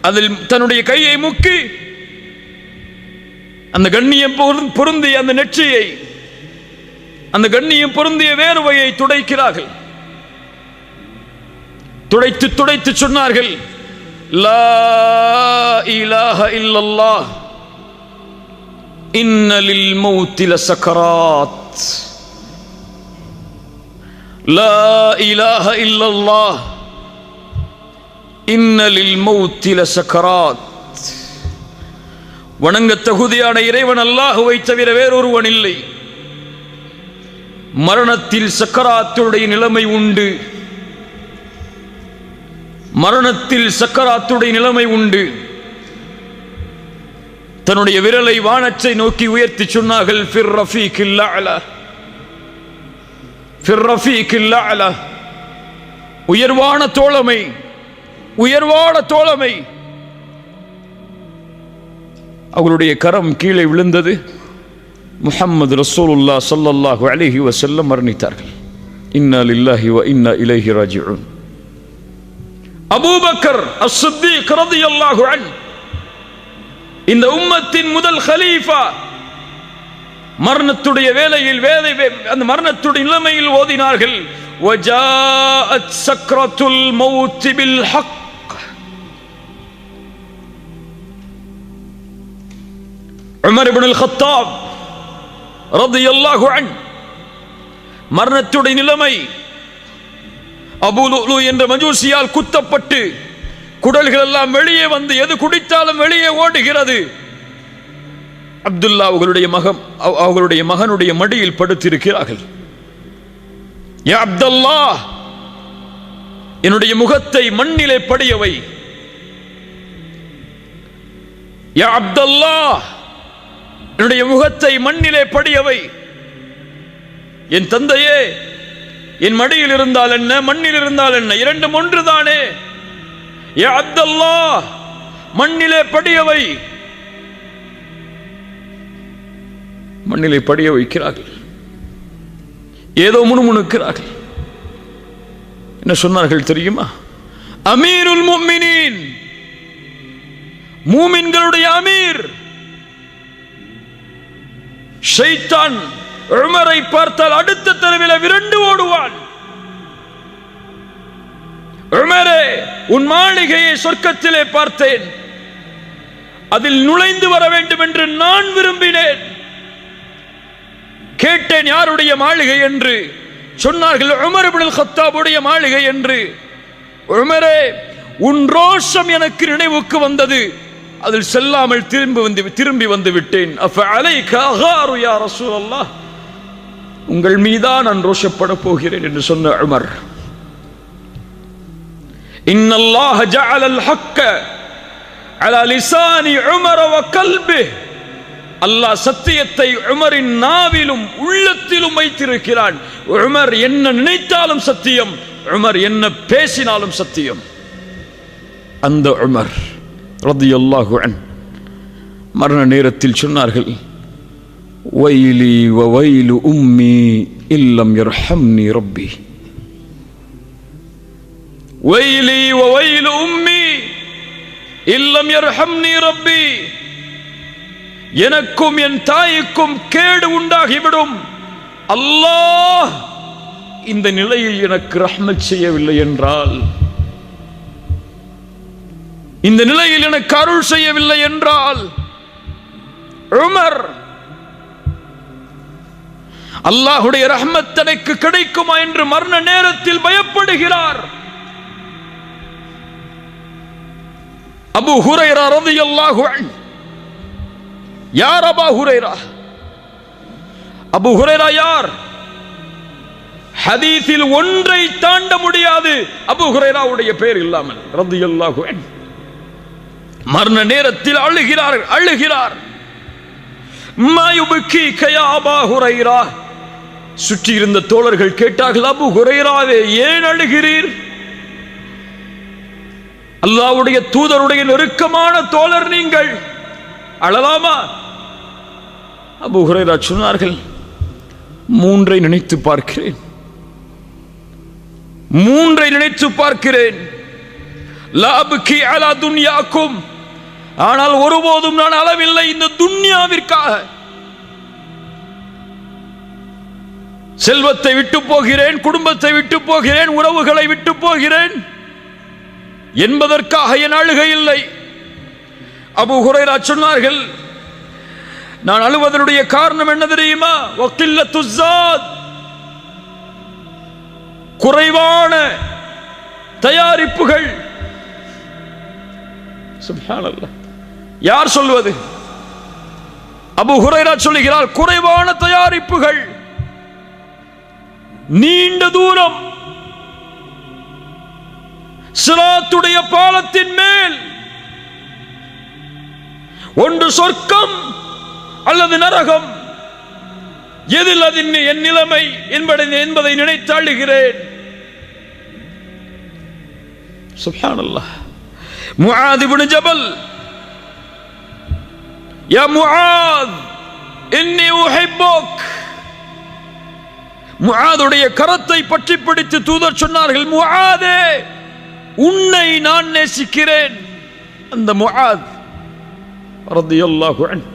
அதில் தன்னுடைய கையை முக்கி அந்த கண்ணியம் பொருந்திய அந்த நெற்றியை, அந்த கண்ணியம் பொருந்திய வேர்வையை துடைக்கிறார்கள். துடைத்து துடைத்து சொன்னார்கள், லா இலாஹ இல்லல்லாஹ் இன்ன லில் மௌத்தி லசக்கராத். லா இலாஹ இல்லல்லாஹ் இன்ன லில் மௌத்தி லசக்கராத். வணங்க தகுதியான இறைவன் அல்லாஹ்வை தவிர வேறொருவன் இல்லை. மரணத்தில் சக்கராத்துடைய நிலைமை உண்டு. மரணத்தில் சக்கராத்துடைய நிலைமை உண்டு. தன்னுடைய விரலை வானத்தை நோக்கி உயர்த்தி சொன்னார்கள், ஃபிர் ரஃபீக்கில் அலா, ஃபிர் ரஃபீக்கில் அலா. உயர்வான தோழமை, உயர்வான தோழமை. அவர்களுடைய கரம் கீழே விழுந்தது. முஹம்மது ரசூலுல்லாஹ் ஸல்லல்லாஹு அலைஹி வஸல்லம் மரணித்தார்கள். இன்னா லில்லாஹி வ இன்னா இலைஹி ராஜிஊன். அபூபக்கர் அஸ்-சித்தீக் ரலியல்லாஹு அன்ஹு, இந்த உம்மத்தின் முதல் கலீஃபா, மரணத்துடைய வேளையில் அந்த மரணத்துடைய நிலைமையில் ஓதினார்கள், வஜாஅத் சக்ரத்துல் மௌத் bill Haq. Umar ibn Al-Khattab ரலியல்லாஹு அன்ஹு, மரணத்துடைய நிலைமை, அபூ லுஅ்லு என்ற மஜூசியால் குத்தப்பட்டு குடல்கள் எல்லாம் வெளியே வந்து எது குடித்தாலும் வெளியே ஓடுகிறது. அப்துல்லா அவர்களுடைய மகனுடைய மடியில் படுத்திருக்கிறார்கள். யா அப்துல்லாஹ், என்னுடைய முகத்தை மண்ணிலே படியவை. யா அப்துல்லாஹ், என்னுடைய முகத்தை மண்ணிலே படியவை. என் தந்தையே, என் மடியில் இருந்தால் என்ன, மண்ணில் இருந்தால் என்ன, இரண்டும் ஒன்றுதானே. யா அப்துல்லாஹ், மண்ணிலே படியவை. மண்ணிலே படிய வைக்கிறார்கள். ஏதோ முணுமுணுக்கிறார்கள். என்ன சொன்னார்கள் தெரியுமா? அமீருல் முஃமினீன், மூமின்களுடைய அமீர். ஷைத்தான் உமரை பார்த்தால் அடுத்த தெருவில் விரண்டு ஓடுவான். உமரே, உன் மாளிகையை சொர்க்கத்திலே பார்த்தேன், அதில் நுழைந்து வர வேண்டும் என்று நான் விரும்பினேன். கேட்டேன் யாருடைய மாளிகை என்று. சொன்னார்கள் உமர் இப்னு அல்-கத்தாபுடைய மாளிகை என்று. உமரே, உன் ரோஷம் எனக்கு நினைவுக்கு வந்தது, அதில் செல்லாமல் திரும்பி வந்து விட்டேன். அஃபஅலைக அகாரு யா ரசூலல்லாஹ், உங்கள் மீதான் நான் ரோஷப்பட போகிறேன் என்று சொன்ன உமர், இன்னல்லாஹ ஜஅலல் ஹக்க அலா லிசானி உமர வ கல்பிஹ், அல்லாஹ் சத்தியத்தை உமரின் நாவிலும் உள்ளத்திலும் வைத்திருக்கிறான். உமர் என்ன நினைத்தாலும் சத்தியம், உமர் என்ன பேசினாலும் சத்தியம். அந்த உமர் ரலியல்லாஹு அன்ஹு மரண நேரத்தில் சொன்னார்கள், வைலி வ வைலு உம்மி இல்லம் யர்ஹம்னி ரப்பி, வைலி வ வைலு உம்மி இல்லம் யர்ஹம்னி ரப்பி, எனக்கும் என் தாய்க்கும் கேடு உண்டாகிவிடும், அல்லாஹ் இந்த நிலையில் எனக்கு ரஹ்மத் செய்யவில்லை என்றால், இந்த நிலையில் எனக்கு அருள் செய்யவில்லை என்றால், உமர் அல்லாஹ்வுடைய ரஹ்மத் தனக்கு கிடைக்குமா என்று மரண நேரத்தில் பயப்படுகிறார். அபூ ஹுரைரா ரலியல்லாஹு அன்ஹு, யார் அபூ ஹுரைரா? அபூ ஹுரைரா யார்? ஹதீஸில் ஒன்றை தாண்ட முடியாது அபூ ஹுரைராவுடைய பெயர் இல்லாமல் ரலியல்லாஹு அன்ஹு. மரண நேரத்தில் அழுகிறார். மா யுப்கீக யா அபூ ஹுரைரா, சுற்றி இருந்த தோழர்கள் கேட்டார்கள், அபூ ஹுரைராவே ஏன் அழுகிறீர்? அல்லாஹ்வுடைய தூதருடைய நெருக்கமான தோழர் நீங்கள், அழலாமா? அபூ ஹுரைரா சொன்னார்கள், மூன்றை நினைத்து பார்க்கிறேன். லா அப்கி அலா துன்யாக்கும், ஆனால் ஒருபோதும் நான் அளவில்லை இந்த துன்யாவிற்காக. செல்வத்தை விட்டு போகிறேன், குடும்பத்தை விட்டு போகிறேன், உறவுகளை விட்டு போகிறேன் என்பதற்காக என் அழுகை இல்லை. அபூ ஹுரைரா சொன்னார்கள், நான் அழுவதனுடைய காரணம் என்ன தெரியுமா? வக்கில்லத்து ஸாத், குறைவான தயாரிப்புகள். சுப்ஹானல்லாஹ், யார் சொல்வது? அபூ ஹுரைரா சொல்லுகிறார், குறைவான தயாரிப்புகள், நீண்ட தூரம் சிராத்துடைய பாலத்தின் மேல், ஒன்று சொர்க்கம் அல்லது நரகம், எதில் அது என் நிலைமை என்பதை நினைத்து அழுகிறேன். சுப்ஹானல்லாஹ். முஆத் இப்னு ஜபல், யா முஆத் இன்னி உஹிப்புக், முஆதுடைய கரத்தை பற்றி பிடித்து தூதர் சொன்னார்கள், முஆதே உன்னை நான் நேசிக்கிறேன். அந்த முஆத் ரலியல்லாஹு அன்ஹு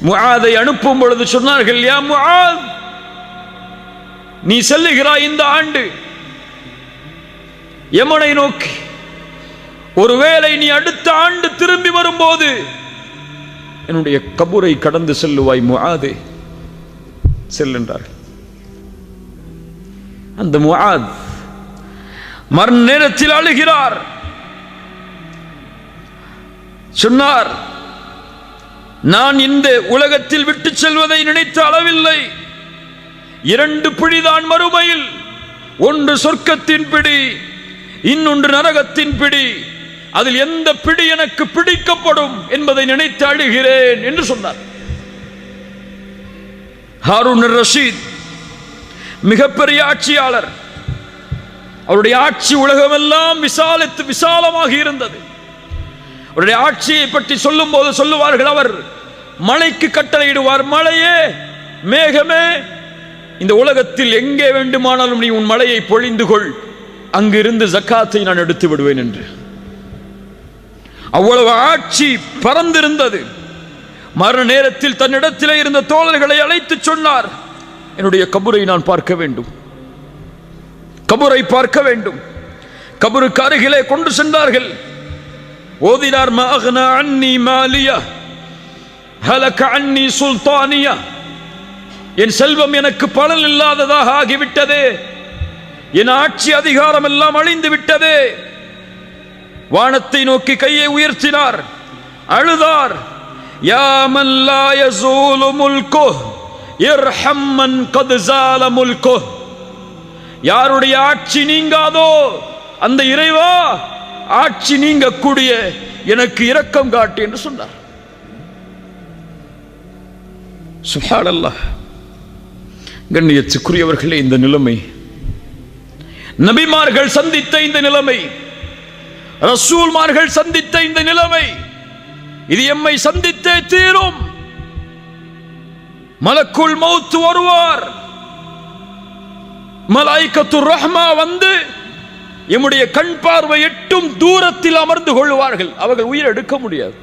முஆதை அனுப்பும் பொழுது சொன்னார்கள், யா முஆத், நீ செல்லுகிறாய் இந்த ஆண்டு யமனை நோக்கி, ஒருவேளை நீ அடுத்த ஆண்டு திரும்பி வரும்போது என்னுடைய கபரை கடந்து செல்லுவாய் முஆதே, செல்லுன்றார்கள். அந்த முஆத் மரண நேரத்தில் அழுகிறார். சொன்னார், நான் இந்த உலகத்தில் விட்டு செல்வதை நினைத்து அளவில்லை, 2 பிடிதான் மறுமையில், ஒன்று சொர்க்கத்தின் பிடி, இன்னொன்று நரகத்தின் பிடி, அதில் எந்த பிடி எனக்கு பிடிக்கப்படும் என்பதை நினைத்து அழுகிறேன் என்று சொன்னார். ஹாரூன் ரஷீத் மிகப்பெரிய ஆட்சியாளர். அவருடைய ஆட்சி உலகமெல்லாம் விசாலமாக இருந்தது. அவருடைய ஆட்சியை பற்றி சொல்லும் போது சொல்லுவார்கள், அவர் மழைக்கு கட்டளையிடுவார், மழையே, மேகமே, இந்த உலகத்தில் எங்கே வேண்டுமானாலும் நீ உன் மழையை பொழிந்து கொள், அங்கிருந்து ஜக்காத்தை நான் எடுத்து விடுவேன் என்று. அவ்வளவு ஆட்சி பறந்திருந்தது. மரண நேரத்தில் தன்னிடத்திலே இருந்த தோழர்களை அழைத்து சொன்னார், என்னுடைய கபரை நான் பார்க்க வேண்டும், கபரை பார்க்க வேண்டும். கபருக்கு அருகிலே கொண்டு சென்றார்கள். ஓதினார், மா அக்னா அன்னி மாலியா ஹலக அன்னி சுல்தானியா, என் செல்வம் எனக்கு பலன் இல்லாததாக ஆகிவிட்டதே, என் ஆட்சி அதிகாரம் எல்லாம் அழிந்து விட்டதே. வானத்தை நோக்கி கையை உயர்த்தினார், அழுதார். யா மன் லா யஸூலு முல்குஹ் இர்ஹம் மன் கத் ஸால முல்குஹ். யாருடைய ஆட்சி நீங்காதோ அந்த இறைவா, ஆட்சி நீங்கக்கூடிய எனக்கு இரக்கம் காட்டு என்று சொன்னார். சுப்ஹானல்லாஹ். கண்ணியத்துக்குரியவர்களே, இந்த நிலைமை நபிமார்கள் சந்தித்த இந்த நிலைமை, ரசூல்மார்கள் சந்தித்த இந்த நிலைமை, இது எம்மை சந்தித்தே தீரும். மலக்குல் மௌத் வருவார், மலாயிகத்துர் ரஹ்மா வந்து எம்முடைய கண் பார்வை எட்டும் தூரத்தில் அமர்ந்து கொள்வார்கள். அவர்கள் உயிர் எடுக்க முடியாது.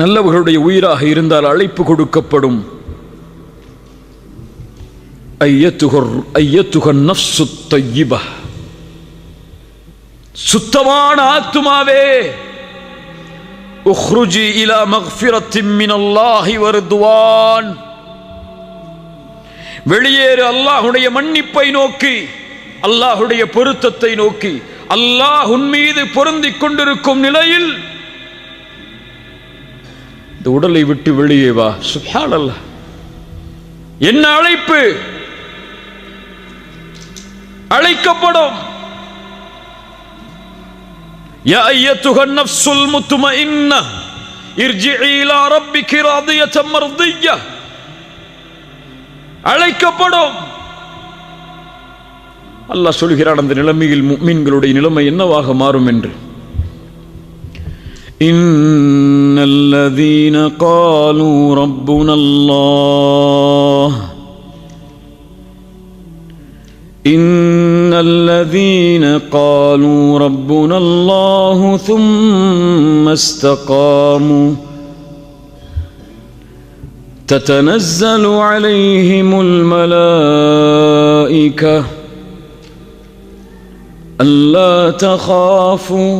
நல்லவர்களுடைய உயிராக இருந்தால் அழைப்பு கொடுக்கப்படும். ஐயத்துகர் நஃப்சு தய்யிபா, சுத்தமான ஆத்துமாவே, உக்ருஜி இலா மக்ஃபிரத்தின் மினல்லாஹி வ ரிதுவான், வெளியேறு அல்லாஹ்வுடைய மன்னிப்பை நோக்கி, அல்லாஹ்வுடைய பொருத்தத்தை நோக்கி. அல்லாஹ் உன் மீது பொருந்திக் கொண்டிருக்கும் நிலையில் இந்த உடலை விட்டு வெளியே வா. சுப்ஹானல்லாஹ். என்ன அழைப்பு! அழைக்கப்படும். யா அய்யத்துஹன் நஃப்ஸுல் முத்மஇன்னா இர்ஜிஇ இலா ரப்பிகி ராதியத்தன் மர்திய்யா. அழைக்கப்படும். அல்லாஹ் சொல்கிறான், அந்த நிலைமையில் முஃமின்களுடைய நிலைமை என்னவாக மாறும் என்று. இன்னல்லதீன காலூ ரப்புனல்லாஹ் இன்னல்லதீன காலூ ரப்புனல்லாஹு ثم استقاموا تتنزل عليهم الملائكة ألا تخافوا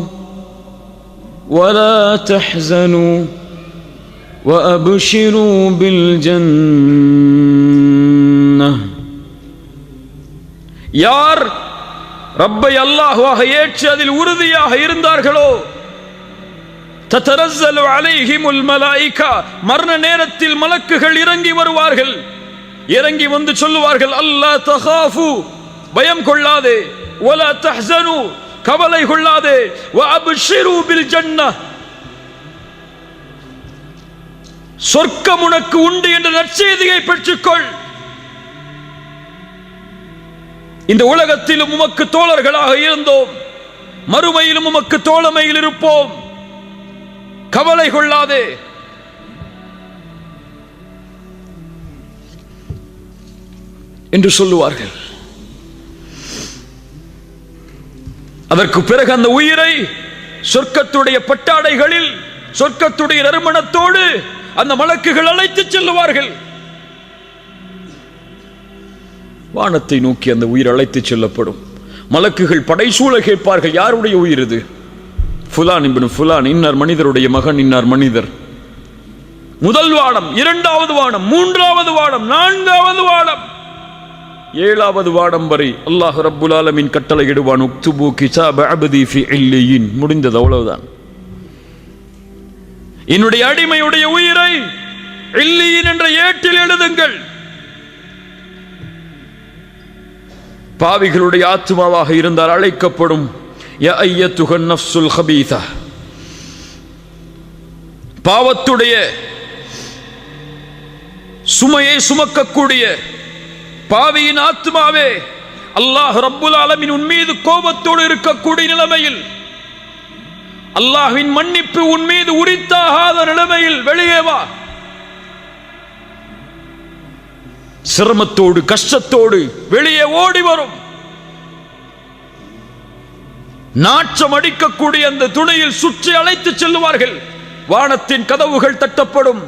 ولا تحزنوا وأبشروا بالجنة. யார் ரப்பை அல்லாஹ்வாக ஏற்று அதில் உறுதியாக இருந்தார்களோ, தத்தனஸ்ஸலு அலைஹிமுல் மலாயிகா, மரண நேரத்தில் மலக்குகள் இறங்கி வருவார்கள். இறங்கி வந்து சொல்லுவார்கள், அல்லா தகாஃபு, பயம் கொள்ளாதே, வலா தஹ்ஸனு, கவலை கொள்ளாதே, வ அப்ஷிரு பில் ஜன்னah, சொர்க்கம் உனக்கு உண்டு என்ற நற்செய்தியை பெற்றுக்கொள். இந்த உலகத்திலும் உமக்கு தோழர்களாக இருந்தோம், மறுமையிலும் உமக்கு தோழமையில் இருப்போம், கவலை கொள்ளாதே. என்று சொல்லுவார்கள். அதற்கு பிறகு அந்த உயிரை சொர்க்கத்துடைய பட்டாடைகளில், சொர்க்கத்துடைய நறுமணத்தோடு அந்த மலக்குகள் அழைத்து செல்லுவார்கள். வானத்தை நோக்கி அந்த உயிர் அழைத்து செல்லப்படும். மலக்குகள் படைசூழ கேட்பார்கள், யாருடைய உயிர் இது? ஃபுலான் இப்னு ஃபுலான், இன்னார் மனிதருடைய மகன், இன்னார் மனிதர். முதல் வானம், இரண்டாவது வானம், மூன்றாவது வானம், நான்காவது வானம், ஏழாவது வானம் வரை அல்லாஹ் ரப்புல் ஆலமீன் கட்டளையிடுவான், உக்துபு கிதாப அப்தி ஃபி இல்லியின். முடிந்தது, அவ்வளவுதான். என்னுடைய அடிமையுடைய உயிரை இல்லியின் என்ற ஏட்டில் எழுதுங்கள். பாவிகளுடைய ஆத்மாவாக இருந்தால் அழைக்கப்படும், யா அய்யத்துஹன் நஃப்ஸுல் ஹபீஸா, பாவத்துடைய சுமையை சுமக்கக்கூடிய பாவியின் ஆத்மாவே, அல்லாஹ் ரப்புல் ஆலமீன் உன் மீது கோபத்தோடு இருக்கக்கூடிய நிலைமையில், அல்லாஹ்வின் மன்னிப்பு உன் மீது உரித்தாகாத நிலைமையில் வெளியே வா. சிரமத்தோடு கஷ்டத்தோடு வெளியே ஓடி வரும். நாற்றம் அடிக்கக்கூடிய அந்த துணையில் சுற்றி அழைத்து செல்லுவார்கள். வானத்தின் கதவுகள் தட்டப்படும்.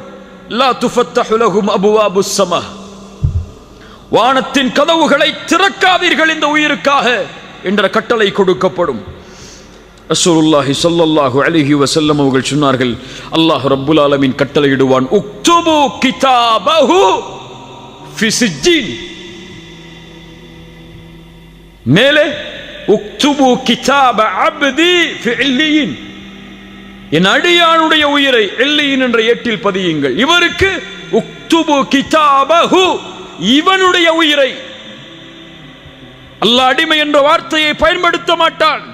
லா துஃபத்தஹு லஹும் அபுவாபுஸ் ஸமா, வானத்தின் கதவுகளை திறக்காதீர்கள் இந்த உயிருக்காக என்ற கட்டளை கொடுக்கப்படும். ரசூலுல்லாஹி ஸல்லல்லாஹு அலைஹி வஸல்லம் அவர்கள் சொன்னார்கள், அல்லாஹ் ரப்புல் ஆலமீன் கட்டளையிடுவான், உக்துபு கிதாபஹு ஃபி சிஜ்ஜீன், மேலே உக்துபு கிதாப அப்தி ஃபி இல்லியின், என் அடியானுடைய உயிரை இல்லியின் என்ற ஏட்டில் பதியுங்கள். இவருக்கு உக்துபு கிதாபஹு, இவனுடைய உயிரை. அல்லாஹ் அடிமை என்ற வார்த்தையை பயன்படுத்த மாட்டான்.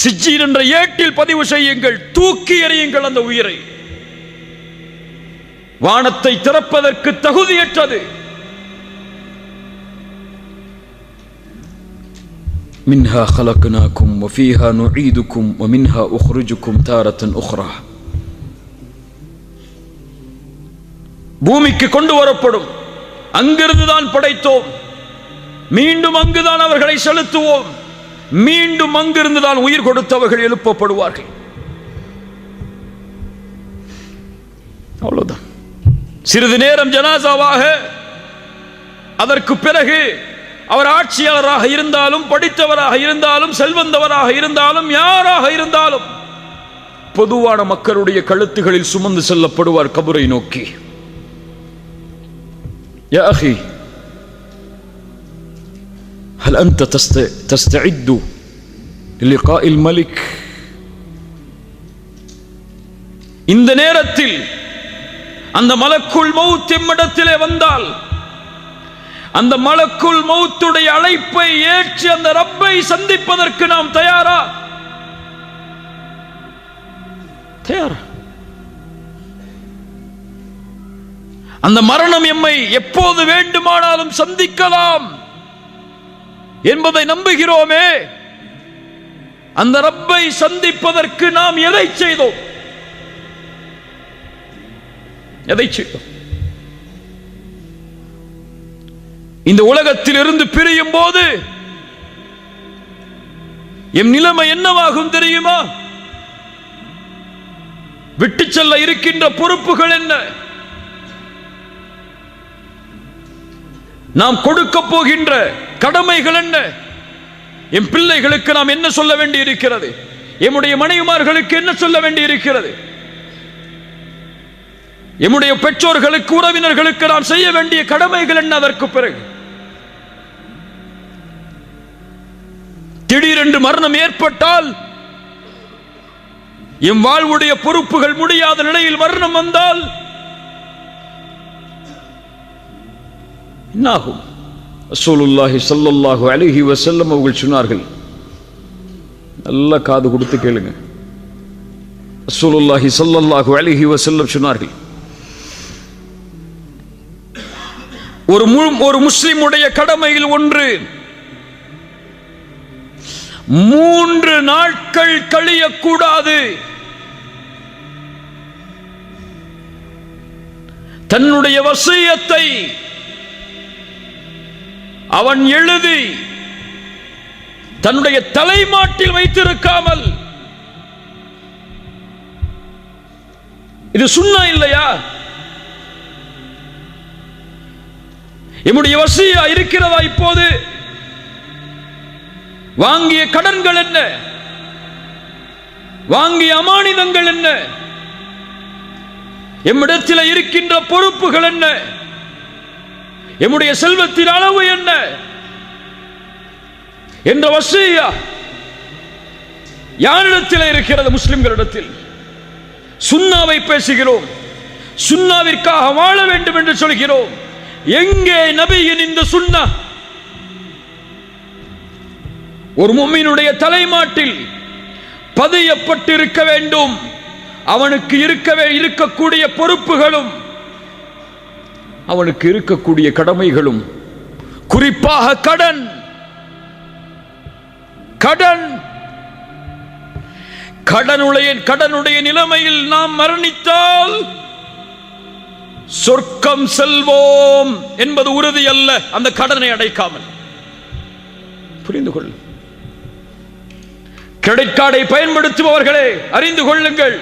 சிஜ்ஜீன் என்ற ஏட்டில் பதிவு செய்யுங்கள், தூக்கி எறியுங்கள் அந்த உயிரை. வானத்தை திறப்பதற்கு தகுதியற்றது. மின்ஹா خلقناكم وفيها نعيدكم ومنها أخرجكم تارة أخرى. பூமிக்கு கொண்டு வரப்படும், அங்கிருந்து தான் படைத்தோம், மீண்டும் அங்குதான் அவர்களை செலுத்துவோம், மீண்டும் அங்கிருந்து தான் உயிர் கொடுத்தவர்கள் எழுப்பப்படுவார்கள். அவ்வளவுதான். சிறிது நேரம் ஜனாசாவாக, அதற்கு பிறகு அவர் ஆட்சியாளராக இருந்தாலும், படித்தவராக இருந்தாலும், செல்வந்தவராக இருந்தாலும், யாராக இருந்தாலும் பொதுவான மக்களுடைய கழுத்துகளில் சுமந்து செல்லப்படுவார் கபரை நோக்கி. யா அஹி ஹல் அன்த தஸ்தஇது லிகாஇல் மலிக். இந்த நேரத்தில் அந்த மலக்குல் மௌத் எம்மிடத்திலே வந்தால், அந்த மலக்குல் மௌத்துடைய அழைப்பை ஏற்று அந்த ரப்பை சந்திப்பதற்கு நாம் தயாரா? தயாரா? அந்த மரணம் எம்மை எப்போது வேண்டுமானாலும் சந்திக்கலாம் என்பதை நம்புகிறோமே. அந்த ரப்பை சந்திப்பதற்கு நாம் எதை செய்தோம்? எதை செய்தோம்? இந்த உலகத்தில் இருந்து பிரியும் போது எம் நிலைமை என்னவாகும் தெரியுமா? விட்டு செல்ல இருக்கின்ற பொறுப்புகள் என்ன? நாம் கொடுக்க போகின்ற கடமைகள் என்ன? என் பிள்ளைகளுக்கு நாம் என்ன சொல்ல வேண்டி இருக்கிறது? எம்முடைய மனைவிமார்களுக்கு என்ன சொல்ல வேண்டி இருக்கிறது? எம்முடைய பெற்றோர்களுக்கு, உறவினர்களுக்கு நாம் செய்ய வேண்டிய கடமைகள் என்ன? அதற்கு பிறகு திடீரென்று மரணம் ஏற்பட்டால், எம் வாழ்வுடைய பொறுப்புகள் முடியாத நிலையில் மரணம் வந்தால் என்னாகும்? ரசூலுல்லாஹி ஸல்லல்லாஹு அலைஹி வஸல்லம் அவர்கள் சொன்னார்கள், நல்ல காது கொடுத்து கேளுங்க. ரசூலுல்லாஹி ஸல்லல்லாஹு அலைஹி வஸல்லம் சொன்னார்கள், ஒரு முஸ்லிமுடைய கடமையில் ஒன்று 3 நாட்கள் கழியக்கூடாது. தன்னுடைய வசியத்தை அவன் எழுதி தன்னுடைய தலைமாட்டில் வைத்திருக்காமல், இது சுன்னா இல்லையா? என்னுடைய வசியா இருக்கிறதா? இப்போது வாங்கிய கடன்கள் என்ன? வாங்கிய அமானிதங்கள் என்ன? எம்மிடத்தில் இருக்கின்ற பொறுப்புகள் என்ன? எம்முடைய செல்வத்தின் அளவு என்ன என்ற வசியா யாரிடத்தில் இருக்கிறது? முஸ்லிம்களிடத்தில். சுன்னாவை பேசுகிறோம், சுன்னாவிற்காக வாழ வேண்டும் என்று சொல்கிறோம். எங்கே நபியின் இந்த சுன்னா? ஒரு முஃமினுடைய தலைமாட்டில் பதியப்பட்டிருக்க வேண்டும். அவனுக்கு இருக்கக்கூடிய பொறுப்புகளும், அவனுக்கு இருக்கக்கூடிய கடமைகளும், குறிப்பாக கடன். கடனுடைய நிலைமையில் நாம் மரணித்தால் சொர்க்கம் செல்வோம் என்பது உறுதி அல்ல, அந்த கடனை அடைக்காமல். புரிந்து கொள். கிரெடிட் கார்டை பயன்படுத்துபவர்களே அறிந்து கொள்ளுங்கள்,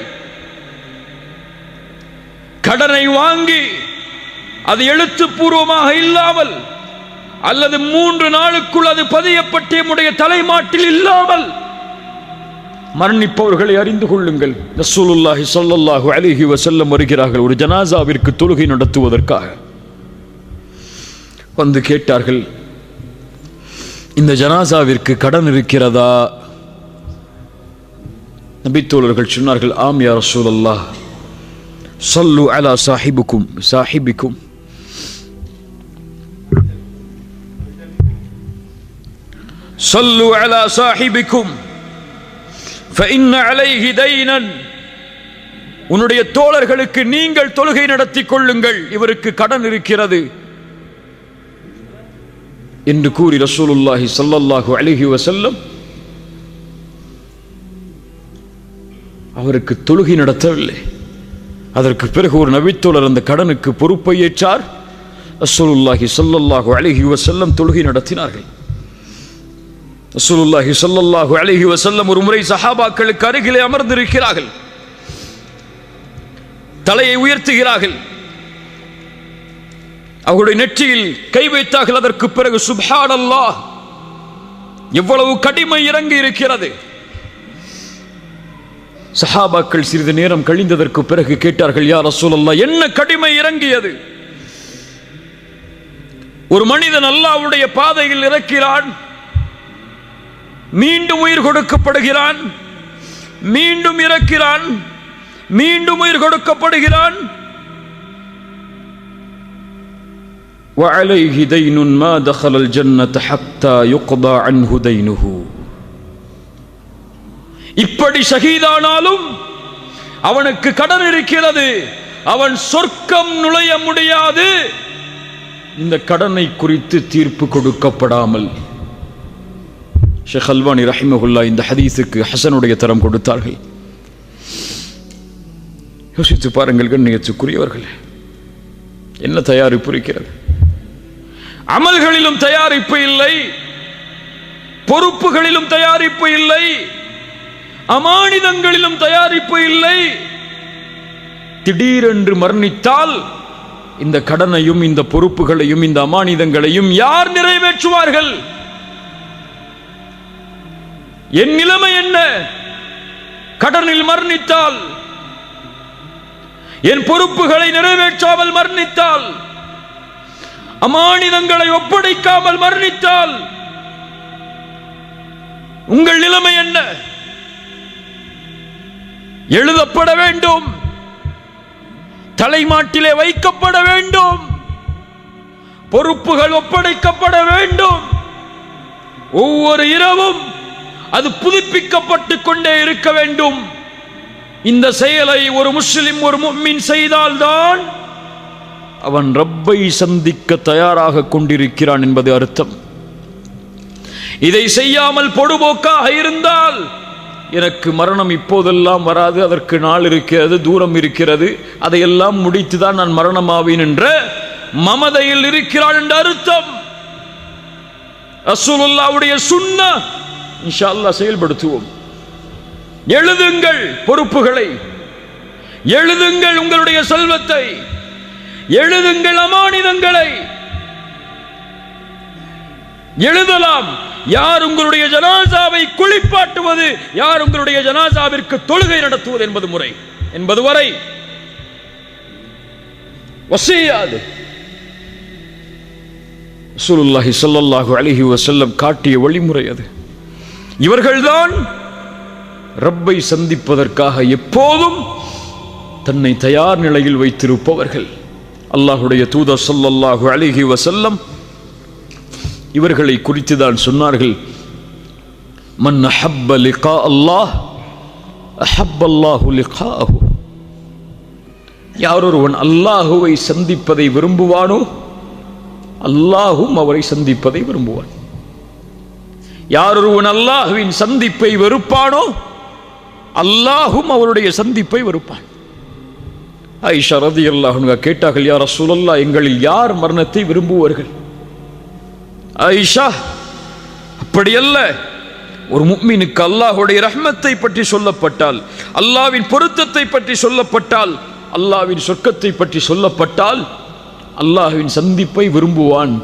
கடனை வாங்கி அது எழுத்துப்பூர்வமாக இல்லாமல் அல்லது 3 நாளுக்குள் அது பதியப்பட்ட நம்முடைய தலைமாட்டில் இல்லாமல் மரணிப்பவர்களை அறிந்து கொள்ளுங்கள். ரசூலுல்லாஹி ஸல்லல்லாஹு அலைஹி வஸல்லம் வருகிறார்கள் ஒரு ஜனாசாவிற்கு தொழுகை நடத்துவதற்காக. வந்து கேட்டார்கள், இந்த ஜனாசாவிற்கு கடன் இருக்கிறதா? நபித்தோழர்கள் சொன்னார்கள், ஆம் யா ரசூலல்லாஹ், ஸல்லு அலா சாஹிபிக்கும் ஸல்லு அலா சாஹிபிக்கும் ஃபஇன்ன அலைஹி தைனன். உன்னுடைய தோழர்களுக்கு நீங்கள் தொழுகை நடத்திக் கொள்ளுங்கள், இவருக்கு கடன் இருக்கிறது என்று கூறி ரசூலுல்லாஹி ஸல்லல்லாஹு அலைஹி வஸல்லம் அவருக்கு தொழுகை நடத்தவில்லை. அதற்கு பிறகு ஒரு நபித்தோழர் அந்த கடனுக்கு பொறுப்பை ஏற்றார். ரசூலுல்லாஹி ஸல்லல்லாஹு அலைஹி வஸல்லம் தொழுகை நடத்தினார்கள். ரசூலுல்லாஹி ஸல்லல்லாஹு அலைஹி வஸல்லம் ஒரு முறை சஹாபாக்களுக்கு அருகிலே அமர்ந்திருக்கிறார்கள். தலையை உயர்த்துகிறார்கள். அவருடைய நெற்றியில் கை வைத்தார்கள். அதற்கு பிறகு சுப்ஹானல்லாஹ், எவ்வளவு கடிமை இறங்கி இருக்கிறது. சஹாபாக்கள் சிறிது நேரம் கழிந்ததற்கு பிறகு கேட்டார்கள், யா ரசூலல்லாஹ், என்ன கடிமை இறங்கியது? ஒரு மனிதன் அல்லாஹ்வுடைய பாதையில் இறக்கிறான், மீண்டும் உயிர் கொடுக்கப்படுகிறான், மீண்டும் இறக்கிறான், மீண்டும் உயிர் கொடுக்கப்படுகிறான். وعليه دين ما دخل الجنة حتى يقضى عنه دينه. இப்படி ஷஹீதானாலும் அவனுக்கு கடன் இருக்கிறது, அவன் சொர்க்கம் நுழைய முடியாது இந்த கடனை குறித்து தீர்ப்பு கொடுக்கப்படாமல். ஷேக் அல்பானி ரஹிமஹுல்லாஹ் இந்த ஹதீஸுக்கு ஹசனுடைய தரம் கொடுத்தார்கள். யோசித்து பாருங்கள் கண்ணியத்துக்குரியவர்களே, என்ன தயாரிப்பு இருக்கிறது? அமல்களிலும் தயாரிப்பு இல்லை, பொறுப்புகளிலும் தயாரிப்பு இல்லை, அமானிதங்களிலும் தயாரிப்பு இல்லை. திடீரென்று மரணித்தால் இந்த கடனையும் இந்த பொறுப்புகளையும் இந்த அமானிதங்களையும் யார் நிறைவேற்றுவார்கள்? என் நிலைமை என்ன? கடனில் மரணித்தால், என் பொறுப்புகளை நிறைவேற்றாமல் மரணித்தால், அமானிதங்களை ஒப்படைக்காமல் மரணித்தால் உங்கள் நிலைமை என்ன? எழுதப்பட வேண்டும், தலைமாட்டிலே வைக்கப்பட வேண்டும், பொறுப்புகள் ஒப்படைக்கப்பட வேண்டும். ஒவ்வொரு இரவும் அது புதுப்பிக்கப்பட்டுக் கொண்டே இருக்க வேண்டும். இந்த செயலை ஒரு முஸ்லிம், ஒரு முஃமின் செய்தால்தான் அவன் ரப்பை சந்திக்க தயாராக கொண்டிருக்கிறான் என்பது அர்த்தம். இதை செய்யாமல் பொடுபோக்காக இருந்தால், எனக்கு மரணம் இப்போதெல்லாம் வராது, அதற்கு நாள் இருக்கிறது, தூரம் இருக்கிறது, அதையெல்லாம் முடித்துதான் நான் மரணமாவேன் என்ற மமதையில் இருக்கிறான் என்ற அர்த்தம். ரசூலுல்லாஹ்வுடைய சுன்னah இன்ஷா அல்லாஹ் செயல்படுத்துவோம். எழுதுங்கள் பொறுப்புகளை, எழுதுங்கள் உங்களுடைய செல்வத்தை, எழுதுங்கள் அமானிதங்களை. எழுதலாம், யார் உங்களுடைய ஜனாசாவை குளிப்பாட்டுவது, யார் உங்களுடைய ஜனாசாவிற்கு தொழுகை நடத்துவது என்பது முறை என்பது வரை வசியாது. ரசூலுல்லாஹி ஸல்லல்லாஹு அலைஹி வஸல்லம் காட்டிய வழிமுறை அது. இவர்கள்தான் ரப்பை சந்திப்பதற்காக எப்போதும் தன்னை தயார் நிலையில் வைத்திருப்பவர்கள். அல்லாஹ்வுடைய தூதர் ஸல்லல்லாஹு அலைஹி வஸல்லம் இவர்களை குறித்து தான் சொன்னார்கள், மன் அஹப்ப லிகா அல்லாஹ் அஹப்ப அல்லாஹு லிகாஹு. யார் ஒருவன் அல்லாஹுவை சந்திப்பதை விரும்புவானோ அல்லாஹும் அவரை சந்திப்பதை விரும்புவான். யார் ஒருவன் அல்லாஹுவின் சந்திப்பை வெறுப்பானோ அல்லாஹும் அவருடைய சந்திப்பை வெறுப்பான். ஆயிஷா ரலியல்லாஹு அன்ஹா கேட்டார்கள், யா ரசூலல்லாஹ், எங்களில் யார் மரணத்தை விரும்புவார்கள்? ஆயிஷா, அப்படியல்ல, ஒரு முஃமினுக்கு அல்லாஹ்வுடைய ரஹ்மத்தை பற்றி சொல்லப்பட்டால், அல்லாஹ்வின் பொருத்தத்தை பற்றி சொல்லப்பட்டால், அல்லாஹ்வின் சொர்க்கத்தை பற்றி சொல்லப்பட்டால் அல்லாஹ்வின் சந்திப்பை விரும்புவான்,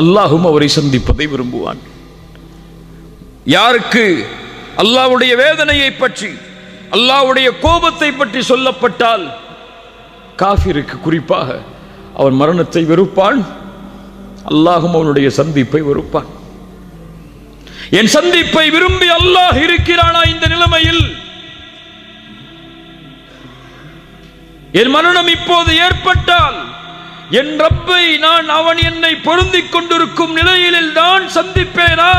அல்லாஹும் அவரை சந்திப்பதை விரும்புவான். யாருக்கு அல்லாஹ்வுடைய வேதனையை பற்றி, அல்லாஹ்வுடைய கோபத்தை பற்றி சொல்லப்பட்டால், காஃபிருக்கு குறிப்பாக அவன் மரணத்தை வெறுப்பான், அல்லாஹும் அவனுடைய சந்திப்பை வெறுப்பான். என் சந்திப்பை விரும்பி அல்லாஹ் இருக்கிறானா இந்த நிலைமையில்? என் மரணம் இப்போது ஏற்பட்டால் என் ரப்பை நான் அவன் என்னை பொருந்திக் கொண்டிருக்கும் நிலையில் தான் சந்திப்பேனா?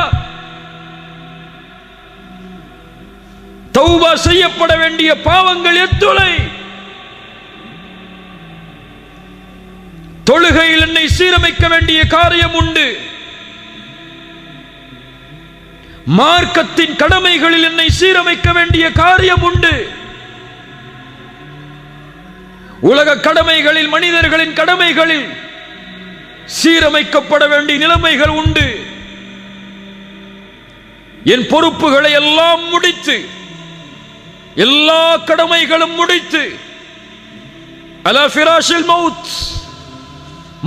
தௌபா செய்யப்பட வேண்டிய பாவங்கள் எத்துணை! தொழுகையில் என்னை சீரமைக்க வேண்டிய காரியம் உண்டு. மார்க்கத்தின் கடமைகளில் என்னை சீரமைக்க வேண்டிய காரியம் உண்டு. உலக கடமைகளில், மனிதர்களின் கடமைகளில் சீரமைக்கப்பட வேண்டிய நிலைமைகள் உண்டு. என் பொறுப்புகளை எல்லாம் முடித்து, எல்லா கடமைகளும் முடித்து, அலா ஃபிராஷில் மௌத்,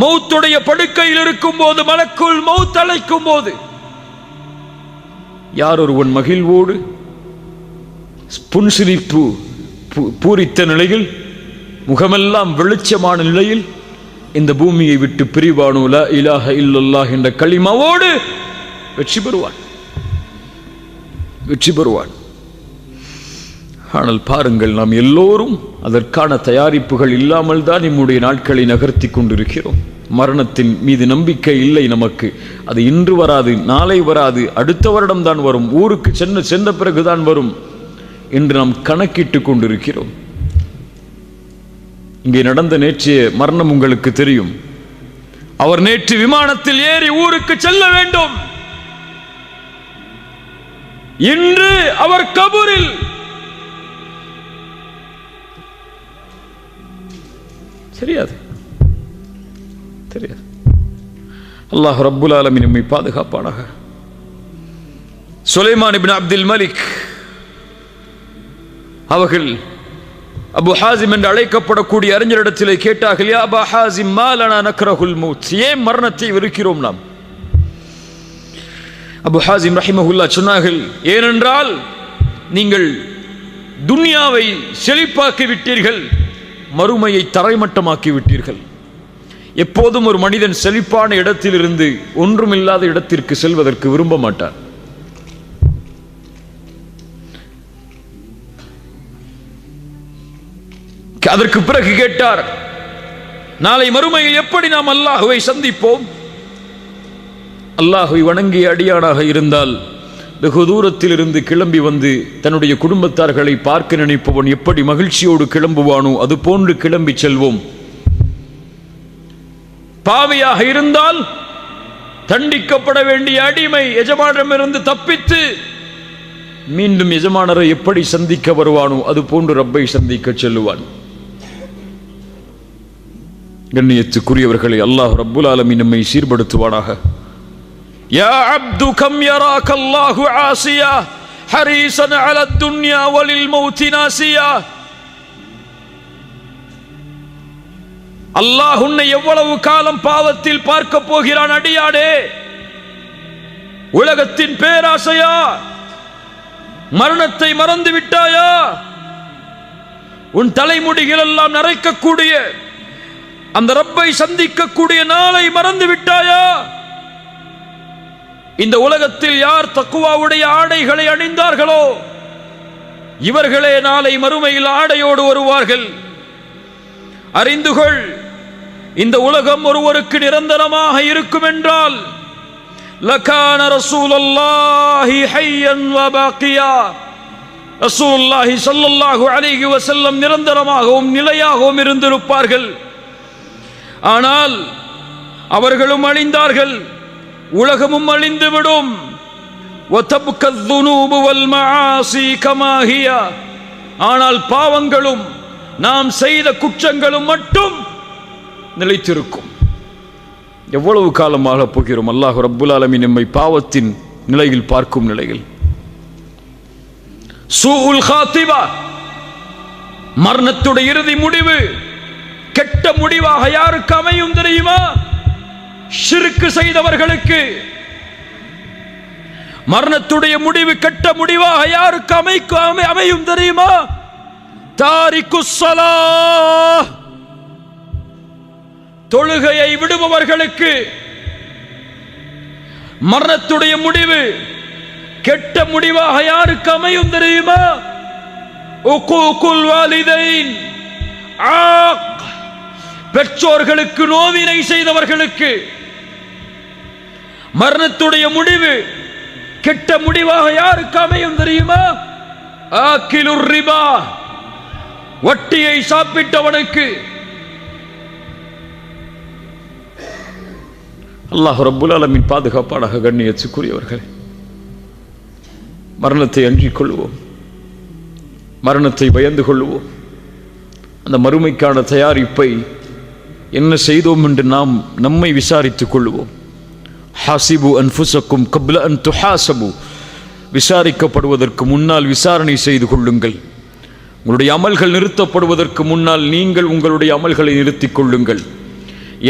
மௌத்துடைய படுக்கையில் இருக்கும் போது, மலக்குல் மௌத் அழைக்கும் போது, யார் ஒருவன் மகிழ்வோடு புன்சிரிப்பு பூரித்த நிலையில், முகமெல்லாம் வெளிச்சமான நிலையில் இந்த பூமியை விட்டு பிரிவானோ லா இலாஹ இல்லல்லாஹ் என்ற கலிமாவோடு வெற்றி பெறுவான், வெற்றி பெறுவான். ஆனால் பாருங்கள், நாம் எல்லோரும் அதற்கான தயாரிப்புகள் இல்லாமல் தான் நம்முடைய நாட்களை நகர்த்தி கொண்டிருக்கிறோம். மரணத்தின் மீது நம்பிக்கை இல்லை நமக்கு. அது இன்று வராது, நாளை வராது, அடுத்த வருடம் தான் வரும், ஊருக்கு சென்ற பிறகுதான் வரும் என்று நாம் கணக்கிட்டு கொண்டிருக்கிறோம். இங்கே நடந்த நேற்றைய மரணம் உங்களுக்கு தெரியும். அவர் நேற்று விமானத்தில் ஏறி ஊருக்கு செல்ல வேண்டும். இன்று அவர் கபூரில். தெரியாது, தெரியாது. அல்லாஹ் ரப்புல் ஆலமீன் நம்மை பாதுகாப்பானாக. சுலைமான் இப்னு அப்துல் மலிக் அவர்கள் அபு ஹாசிம் என்று அழைக்கப்படக்கூடிய அறிஞரிடத்திலே கேட்டார்கள், யா அபா ஹாசிம் மா லனா நக்ரஹுல் மௌத், ஏன் மரணத்தை வெறுக்கிறோம் நாம்? அபு ஹாசிம் ரஹிமஹுல்லாஹ் சொன்னார்கள், ஏனென்றால் நீங்கள் துன்யாவை செழிப்பாக்கி விட்டீர்கள், மறுமையை தரைமட்டமாக்கி விட்டீர்கள். எப்போதும் ஒரு மனிதன் செழிப்பான இடத்திலிருந்து ஒன்றுமில்லாத இடத்திற்கு செல்வதற்கு விரும்ப மாட்டான். அதற்கு பிறகு கேட்டார், நாளை மறுமையில் எப்படி நாம் அல்லாஹுவை சந்திப்போம்? அல்லாஹுவை வணங்கிய அடியானாக இருந்தால் வெகு தூரத்தில் இருந்து கிளம்பி வந்து தன்னுடைய குடும்பத்தார்களை பார்க்க நினைப்பவன் எப்படி மகிழ்ச்சியோடு கிளம்புவானோ அது போன்று கிளம்பி செல்வோம். பாவியாக இருந்தால் தண்டிக்கப்பட வேண்டிய அடிமை எஜமானரிடமிருந்து தப்பித்து மீண்டும் எஜமானரை எப்படி சந்திக்க வருவானோ அது போன்று ரப்பை சந்திக்க செல்லுவான். கண்ணியத்துக்குரியவர்களை, அல்லாஹ் ரப்புல் ஆலமீன் நம்மை சீர்படுத்துவானாக. யா அப்து கம் யராக அல்லாஹு ஆசியா ஹரீஸன் அலா துன்யா வலில் மௌத் நாசியா. அல்லாஹ் உன்னை எவ்வளவு காலம் பாவத்தில் பார்க்க போகிறான் அடியானே? உலகத்தின் பேராசையா? மரணத்தை மறந்து விட்டாயா? உன் தலைமுடிகள் எல்லாம் நரைக்கக்கூடிய அந்த ரப்பை சந்திக்கக்கூடிய நாளை மறந்து விட்டாயா? இந்த உலகத்தில் யார் தக்குவாவுடைய ஆடைகளை அணிந்தார்களோ இவர்களே நாளை மறுமையில் ஆடையோடு வருவார்கள். அறிந்துகொள், இந்த உலகம் ஒருவருக்கு நிரந்தரமாக இருக்கும் என்றால் லகான ரசூலுல்லாஹி ஹய்யன் வ பாக்கியா, ரசூலுல்லாஹி ஸல்லல்லாஹு அலைஹி வஸல்லம் நிரந்தரமாகவும் நிலையாகவும் இருந்திருப்பார்கள். ஆனால் அவர்களும் அழிந்தார்கள், உலகமும் அழிந்துவிடும். وَتَبْقَى الذُّنُوبُ وَالْمَعَاصِي كَمَا هِيَ. ஆனால் பாவங்களும் நாம் செய்த குற்றங்களும் மட்டும் நிலைத்திருக்கும். எவ்வளவு காலமாக போகிறோம்? அல்லாஹ் ரப்புல் ஆலமீன் நம்மை பாவத்தின் நிலையில் பார்க்கும் நிலையில். சூஉல் காத்திபா, மரணத்துடைய இறுதி முடிவு கெட்ட முடிவாக யாருக்கு அமையும் தெரியுமா? ஷிர்க் செய்தவர்களுக்கு. மரணத்துடைய முடிவு கெட்ட முடிவாக யாருக்கு அமையும் தெரியுமா? தாரிக்குஸ் ஸலாஹ், தொழுகையை விடுபவர்களுக்கு மரணத்துடைய முடிவு கெட்ட முடிவாக யாருக்கு அமையும் தெரியுமா? உக்கூகுல் வாலிதைன், பெற்றோர்களுக்கு நோவினை செய்தவர்களுக்கு மரணத்துடைய முடிவு கெட்ட முடிவாக யாருக்கு அமையும் தெரியுமா? ஆக்கிலுர் ரிபா, வட்டியை சாப்பிட்டவனுக்கு. அல்லாஹ் ரப்புல் ஆலமீன் பாதுகாப்பானாக. கண்ணியத்துக்குரியவர்களே, மரணத்தை அஞ்சிக் கொள்வோம், மரணத்தை பயந்து கொள்வோம். அந்த மறுமைக்கான தயாரிப்பை என்ன செய்தோம் என்று நாம் நம்மை விசாரித்துக் கொள்வோம். ஹாசிபு அன்ஃபுஸக்கும் கப்ல அன் துஹாசபு, விசாரிக்கப்படுவதற்கு முன்னால் விசாரணை செய்து கொள்ளுங்கள். உங்களுடைய அமல்கள் நிறுத்தப்படுவதற்கு முன்னால் நீங்கள் உங்களுடைய அமல்களை நிறுத்திக் கொள்ளுங்கள்.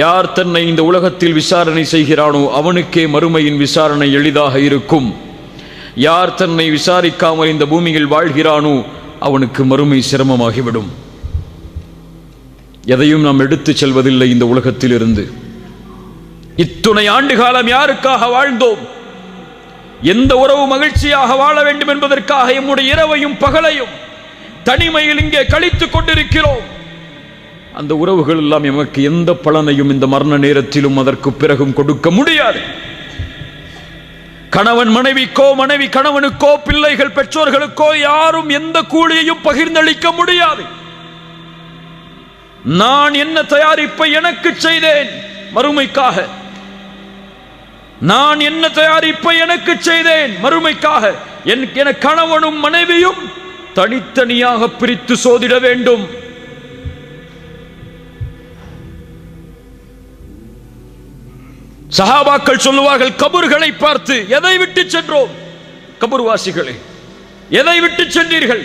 யார் தன்னை இந்த உலகத்தில் விசாரணை செய்கிறானோ அவனுக்கே மறுமையின் விசாரணை எளிதாக இருக்கும். யார் தன்னை விசாரிக்காமல் இந்த பூமியில் வாழ்கிறானோ அவனுக்கு மறுமை சிரமமாகிவிடும். எதையும் நாம் எடுத்துச் செல்வதில்லை இந்த உலகத்தில் இருந்து. இத்துணை ஆண்டு காலம் யாருக்காக வாழ்ந்தோம்? எந்த உறவு மகிழ்ச்சியாக வாழ வேண்டும் என்பதற்காக எம்முடைய இரவையும் பகலையும் தனிமையில் இங்கே கழித்துக் கொண்டிருக்கிறோம். அந்த உறவுகள் எல்லாம் எமக்கு எந்த பலனையும் இந்த மரண நேரத்திலும் அதற்கு பிறகும் கொடுக்க முடியாது. கணவன் மனைவிக்கோ, மனைவி கணவனுக்கோ, பிள்ளைகள் பெற்றோர்களுக்கோ யாரும் எந்த கூலியையும் பகிர்ந்தளிக்க முடியாது. நான் என்ன தயாரிப்பை எனக்கு செய்தேன் மறுமைக்காக? நான் என்ன தயாரிப்பை எனக்கு செய்தேன் மறுமைக்காக? என கணவனும் மனைவியும் தனித்தனியாக பிரித்து சோதிட வேண்டும். சஹாபாக்கள் சொல்லுவார்கள், கபர்களை பார்த்து, எதை விட்டு சென்றோம்? கபர்வாசிகளே, எதை விட்டு சென்றீர்கள்?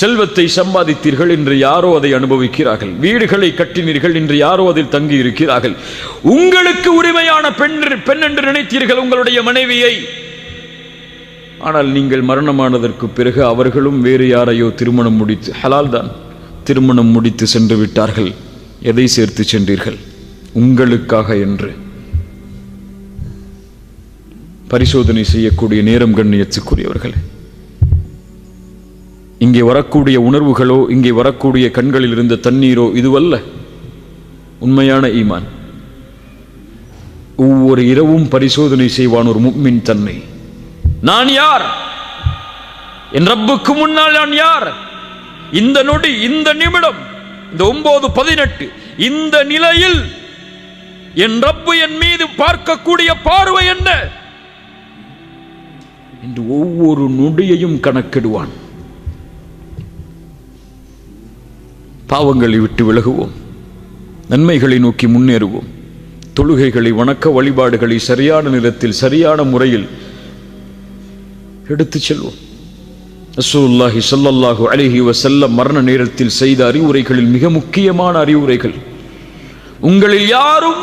செல்வத்தை சம்பாதித்தீர்கள், இன்று யாரோ அதை அனுபவிக்கிறார்கள். வீடுகளை கட்டினீர்கள், இன்று யாரோ அதில் தங்கி இருக்கிறார்கள். உங்களுக்கு உரிமையான பெண் என்று நினைத்தீர்கள் உங்களுடைய மனைவியை. ஆனால் நீங்கள் மரணமானதற்கு பிறகு அவர்களும் வேறு யாரையோ திருமணம் முடித்து, ஹலால் தான், திருமணம் முடித்து சென்று விட்டார்கள். எதை சேர்த்து சென்றீர்கள்? உங்களுக்காக என்று பரிசோதனை செய்யக்கூடிய நேரம். கண்ணியத்துக்குரியவர்களே, இங்கே வரக்கூடிய உணர்வுகளோ, இங்கே வரக்கூடிய கண்களில் இருந்த தண்ணீரோ இதுவல்ல உண்மையான ஈமான். ஒவ்வொரு இரவும் பரிசோதனை செய்வான் ஒரு முஃமின் தன்னை. நான் யார்? என் ரப்புக்கு முன்னால் நான் யார்? இந்த நொடி, இந்த நிமிடம், இந்த 9:18 இந்த நிலையில் என் ரப்பு என் மீது பார்க்கக்கூடிய பார்வை என்ன என்று ஒவ்வொரு நொடியையும் கணக்கிடுவான். பாவங்களை விட்டு விலகுவோம், நன்மைகளை நோக்கி முன்னேறுவோம். தொழுகைகளை, வணக்க வழிபாடுகளை சரியான நேரத்தில் சரியான முறையில் எடுத்துச் செல்வோம். ரசூலுல்லாஹி ஸல்லல்லாஹு அலைஹி வஸல்லம் மரண நேரத்தில் செய்த அறிவுரைகளில் மிக முக்கியமான அறிவுரைகள், உங்களில் யாரும்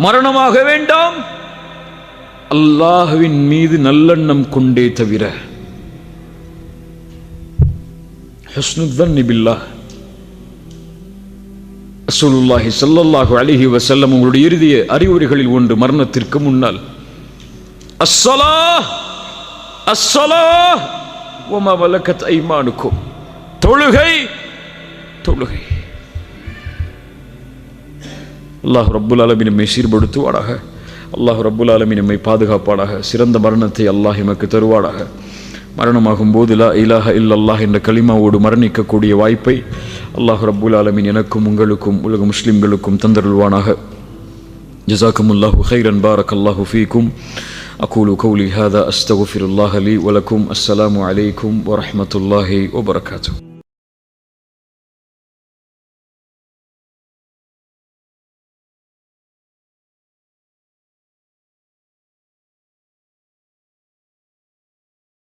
மரணமாக வேண்டாம் அல்லாஹ்வின் மீது நல்லெண்ணம் கொண்டே தவிர. ஹுஸ்னுல் ظن பில்லாஹ். ரசூலுல்லாஹி ஸல்லல்லாஹு அலைஹி வஸல்லம் உங்களுடைய இறுதி அறிவுரைகளில் ஒன்று, மரணத்திற்கு முன்னால் அஸ்ஸலாஹ் அஸ்ஸலாஹ் வமா மலக்கத் ஐமானுக்கும், தொழுகை தொழுகை. அல்லாஹ் ரப்புல் ஆலமீன் நம்மை சீர்படுத்துவானாக. அல்லாஹ் ரப்புல் ஆலமீன் நம்மை பாதுகாப்பானாக. சிறந்த மரணத்தை அல்லாஹ் எமக்கு தருவானாக. மரணமாகும் போது லா இலாஹ இல்லல்லாஹ் என்ற கலிமாவோடு மரணிக்கக்கூடிய வாய்ப்பை அல்லாஹ் ரப்புல் ஆலமீன் எனக்கும் உங்களுக்கும் உலக முஸ்லிம்களுக்கும் தந்தருள்வானாக. ஜஸாக்குமுல்லாஹு கைரன், பாரக்கல்லாஹு ஃபீக்கும். அகூலு கௌலி ஹாதா அஸ்தக்ஃபிருல்லாஹ லீ வலக்கும். அஸ்ஸலாமு அலைக்கும் வரஹ்மத்துல்லாஹி வபரகாத்துஹு.